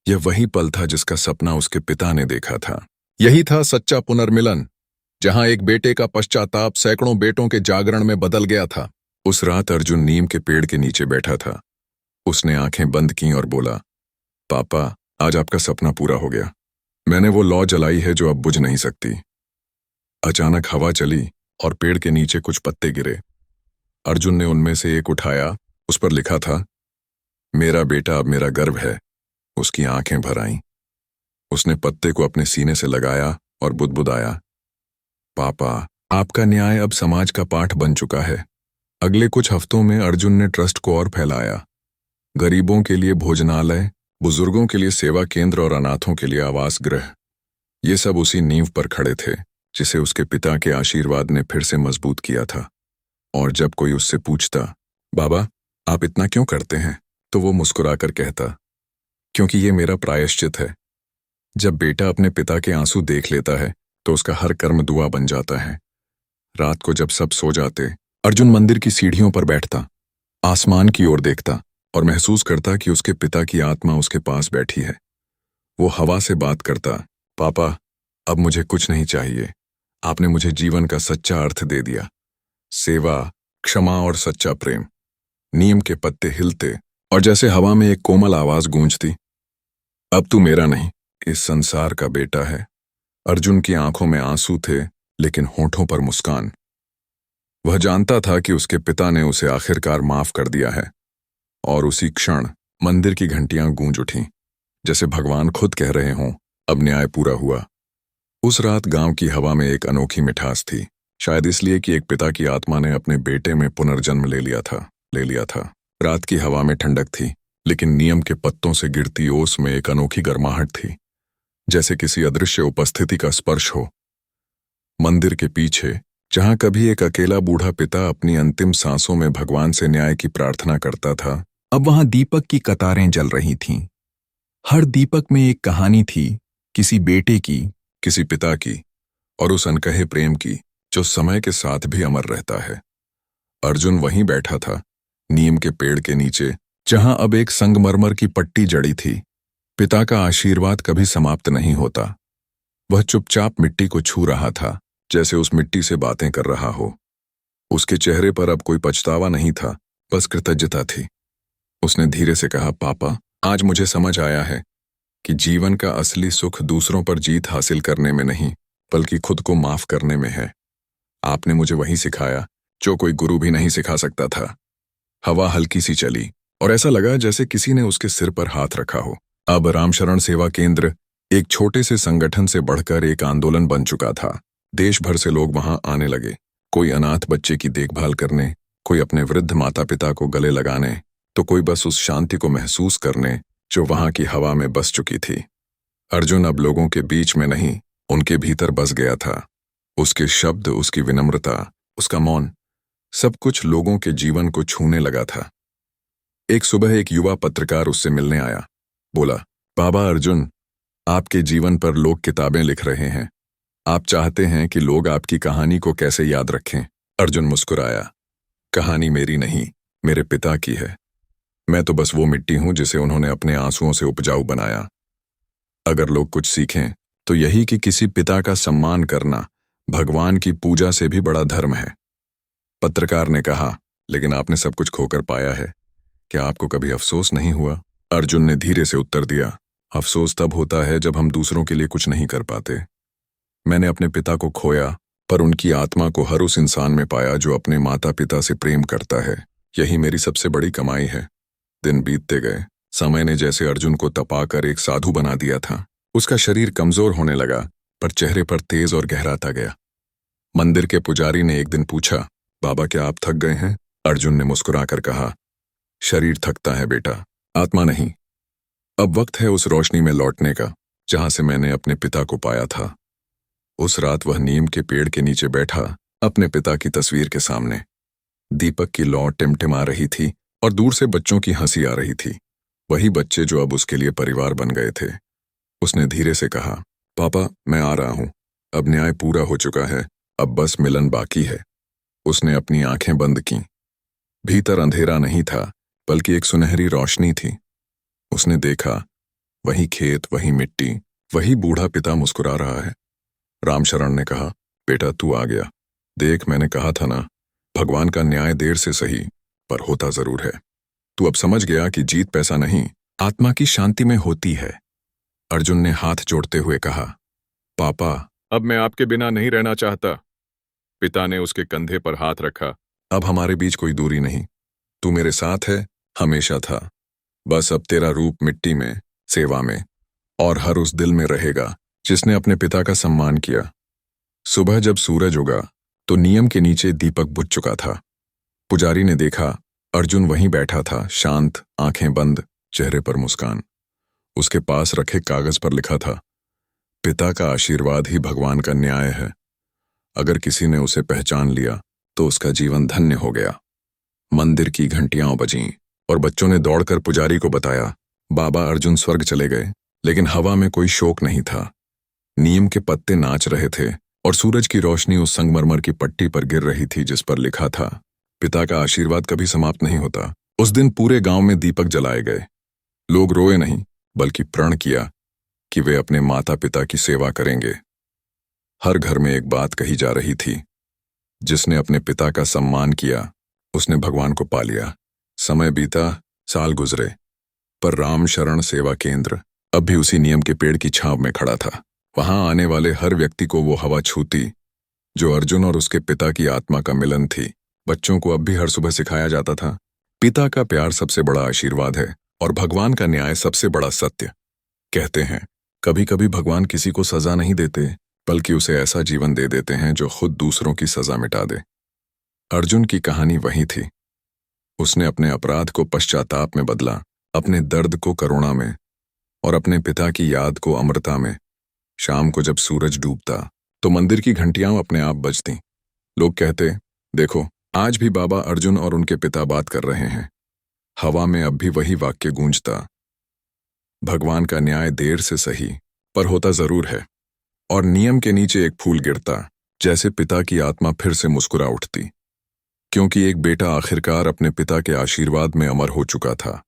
यह वही पल था जिसका सपना उसके पिता ने देखा था। यही था सच्चा पुनर्मिलन, जहां एक बेटे का पश्चाताप सैकड़ों बेटों के जागरण में बदल गया था। उस रात अर्जुन नीम के पेड़ के नीचे बैठा था। उसने आंखें बंद कीं और बोला, पापा, आज आपका सपना पूरा हो गया। मैंने वो लौ जलाई है जो अब बुझ नहीं सकती। अचानक हवा चली और पेड़ के नीचे कुछ पत्ते गिरे। अर्जुन ने उनमें से एक उठाया। उस पर लिखा था, मेरा बेटा अब मेरा गर्व है। उसकी आंखें भर आईं। उसने पत्ते को अपने सीने से लगाया और बुदबुदाया, पापा, आपका न्याय अब समाज का पाठ बन चुका है। अगले कुछ हफ्तों में अर्जुन ने ट्रस्ट को और फैलाया। गरीबों के लिए भोजनालय, बुजुर्गों के लिए सेवा केंद्र और अनाथों के लिए आवास गृह। ये सब उसी नींव पर खड़े थे जिसे उसके पिता के आशीर्वाद ने फिर से मजबूत किया था। और जब कोई उससे पूछता, बाबा, आप इतना क्यों करते हैं, तो वो मुस्कुराकर कहता, क्योंकि ये मेरा प्रायश्चित है। जब बेटा अपने पिता के आंसू देख लेता है तो उसका हर कर्म दुआ बन जाता है। रात को जब सब सो जाते, अर्जुन मंदिर की सीढ़ियों पर बैठता। आसमान की ओर देखता और महसूस करता कि उसके पिता की आत्मा उसके पास बैठी है। वो हवा से बात करता, पापा, अब मुझे कुछ नहीं चाहिए। आपने मुझे जीवन का सच्चा अर्थ दे दिया। सेवा, क्षमा और सच्चा प्रेम। नीम के पत्ते हिलते और जैसे हवा में एक कोमल आवाज गूंजती, अब तू मेरा नहीं, इस संसार का बेटा है। अर्जुन की आंखों में आंसू थे, लेकिन होठों पर मुस्कान। वह जानता था कि उसके पिता ने उसे आखिरकार माफ कर दिया है। और उसी क्षण मंदिर की घंटियां गूंज उठीं, जैसे भगवान खुद कह रहे हों, अब न्याय पूरा हुआ। उस रात गांव की हवा में एक अनोखी मिठास थी, शायद इसलिए कि एक पिता की आत्मा ने अपने बेटे में पुनर्जन्म ले लिया था। रात की हवा में ठंडक थी, लेकिन नीम के पत्तों से गिरती ओस में एक अनोखी गर्माहट थी, जैसे किसी अदृश्य उपस्थिति का स्पर्श हो। मंदिर के पीछे, जहां कभी एक अकेला बूढ़ा पिता अपनी अंतिम सांसों में भगवान से न्याय की प्रार्थना करता था, अब वहां दीपक की कतारें जल रही थीं। हर दीपक में एक कहानी थी, किसी बेटे की, किसी पिता की, और उस अनकहे प्रेम की जो समय के साथ भी अमर रहता है। अर्जुन वहीं बैठा था, नीम के पेड़ के नीचे, जहां अब एक संगमरमर की पट्टी जड़ी थी। पिता का आशीर्वाद कभी समाप्त नहीं होता। वह चुपचाप मिट्टी को छू रहा था, जैसे उस मिट्टी से बातें कर रहा हो। उसके चेहरे पर अब कोई पछतावा नहीं था, बस कृतज्ञता थी। उसने धीरे से कहा, पापा, आज मुझे समझ आया है कि जीवन का असली सुख दूसरों पर जीत हासिल करने में नहीं, बल्कि खुद को माफ करने में है। आपने मुझे वही सिखाया जो कोई गुरु भी नहीं सिखा सकता था। हवा हल्की सी चली और ऐसा लगा जैसे किसी ने उसके सिर पर हाथ रखा हो। अब रामशरण सेवा केंद्र एक छोटे से संगठन से बढ़कर एक आंदोलन बन चुका था। देश भर से लोग वहां आने लगे, कोई अनाथ बच्चे की देखभाल करने, कोई अपने वृद्ध माता पिता को गले लगाने, तो कोई बस उस शांति को महसूस करने जो वहां की हवा में बस चुकी थी। अर्जुन अब लोगों के बीच में नहीं, उनके भीतर बस गया था। उसके शब्द, उसकी विनम्रता, उसका मौन, सब कुछ लोगों के जीवन को छूने लगा था। एक सुबह एक युवा पत्रकार उससे मिलने आया। बोला, बाबा अर्जुन, आपके जीवन पर लोग किताबें लिख रहे हैं। आप चाहते हैं कि लोग आपकी कहानी को कैसे याद रखें। अर्जुन मुस्कुराया, कहानी मेरी नहीं, मेरे पिता की है। मैं तो बस वो मिट्टी हूं जिसे उन्होंने अपने आंसुओं से उपजाऊ बनाया। अगर लोग कुछ सीखें तो यही कि किसी पिता का सम्मान करना भगवान की पूजा से भी बड़ा धर्म है। पत्रकार ने कहा, लेकिन आपने सब कुछ खोकर पाया है, क्या आपको कभी अफसोस नहीं हुआ? अर्जुन ने धीरे से उत्तर दिया, अफसोस तब होता है जब हम दूसरों के लिए कुछ नहीं कर पाते। मैंने अपने पिता को खोया, पर उनकी आत्मा को हर उस इंसान में पाया जो अपने माता पिता से प्रेम करता है। यही मेरी सबसे बड़ी कमाई है। दिन बीतते गए, समय ने जैसे अर्जुन को तपाकर एक साधु बना दिया था। उसका शरीर कमजोर होने लगा, पर चेहरे पर तेज और गहराता गया। मंदिर के पुजारी ने एक दिन पूछा, बाबा क्या आप थक गए हैं? अर्जुन ने मुस्कुराकर कहा, शरीर थकता है बेटा, आत्मा नहीं। अब वक्त है उस रोशनी में लौटने का जहां से मैंने अपने पिता को पाया था। उस रात वह नीम के पेड़ के नीचे बैठा, अपने पिता की तस्वीर के सामने। दीपक की लौ टिमटिमा रही थी और दूर से बच्चों की हंसी आ रही थी, वही बच्चे जो अब उसके लिए परिवार बन गए थे। उसने धीरे से कहा, पापा मैं आ रहा हूं, अब न्याय पूरा हो चुका है, अब बस मिलन बाकी है। उसने अपनी आंखें बंद कीं। भीतर अंधेरा नहीं था, बल्कि एक सुनहरी रोशनी थी। उसने देखा, वही खेत, वही मिट्टी, वही बूढ़ा पिता मुस्कुरा रहा है। रामशरण ने कहा, बेटा तू आ गया। देख, मैंने कहा था ना, भगवान का न्याय देर से सही, पर होता जरूर है। तू अब समझ गया कि जीत पैसा नहीं, आत्मा की शांति में होती है। अर्जुन ने हाथ जोड़ते हुए कहा, पापा अब मैं आपके बिना नहीं रहना चाहता। पिता ने उसके कंधे पर हाथ रखा, अब हमारे बीच कोई दूरी नहीं, तू मेरे साथ है, हमेशा था। बस अब तेरा रूप मिट्टी में, सेवा में, और हर उस दिल में रहेगा जिसने अपने पिता का सम्मान किया। सुबह जब सूरज उगा तो नियम के नीचे दीपक बुझ चुका था। पुजारी ने देखा, अर्जुन वहीं बैठा था, शांत, आंखें बंद, चेहरे पर मुस्कान। उसके पास रखे कागज पर लिखा था, पिता का आशीर्वाद ही भगवान का न्याय है। अगर किसी ने उसे पहचान लिया तो उसका जीवन धन्य हो गया। मंदिर की घंटियां बजीं और बच्चों ने दौड़कर पुजारी को बताया, बाबा अर्जुन स्वर्ग चले गए। लेकिन हवा में कोई शोक नहीं था। नीम के पत्ते नाच रहे थे और सूरज की रोशनी उस संगमरमर की पट्टी पर गिर रही थी जिस पर लिखा था, पिता का आशीर्वाद कभी समाप्त नहीं होता। उस दिन पूरे गांव में दीपक जलाए गए। लोग रोए नहीं, बल्कि प्रण किया कि वे अपने माता पिता की सेवा करेंगे। हर घर में एक बात कही जा रही थी, जिसने अपने पिता का सम्मान किया उसने भगवान को पा लिया। समय बीता, साल गुजरे, पर राम शरण सेवा केंद्र अब भी उसी नियम के पेड़ की छांव में खड़ा था। वहां आने वाले हर व्यक्ति को वो हवा छूती जो अर्जुन और उसके पिता की आत्मा का मिलन थी। बच्चों को अब भी हर सुबह सिखाया जाता था, पिता का प्यार सबसे बड़ा आशीर्वाद है और भगवान का न्याय सबसे बड़ा सत्य। कहते हैं, कभी कभी भगवान किसी को सजा नहीं देते, बल्कि उसे ऐसा जीवन दे देते हैं जो खुद दूसरों की सजा मिटा दे। अर्जुन की कहानी वही थी। उसने अपने अपराध को पश्चाताप में बदला, अपने दर्द को करुणा में और अपने पिता की याद को अमरता में। शाम को जब सूरज डूबता तो मंदिर की घंटियां अपने आप बजती। लोग कहते, देखो, आज भी बाबा अर्जुन और उनके पिता बात कर रहे हैं। हवा में अब भी वही वाक्य गूंजता, भगवान का न्याय देर से सही पर होता जरूर है। और नियम के नीचे एक फूल गिरता, जैसे पिता की आत्मा फिर से मुस्कुरा उठती, क्योंकि एक बेटा आखिरकार अपने पिता के आशीर्वाद में अमर हो चुका था।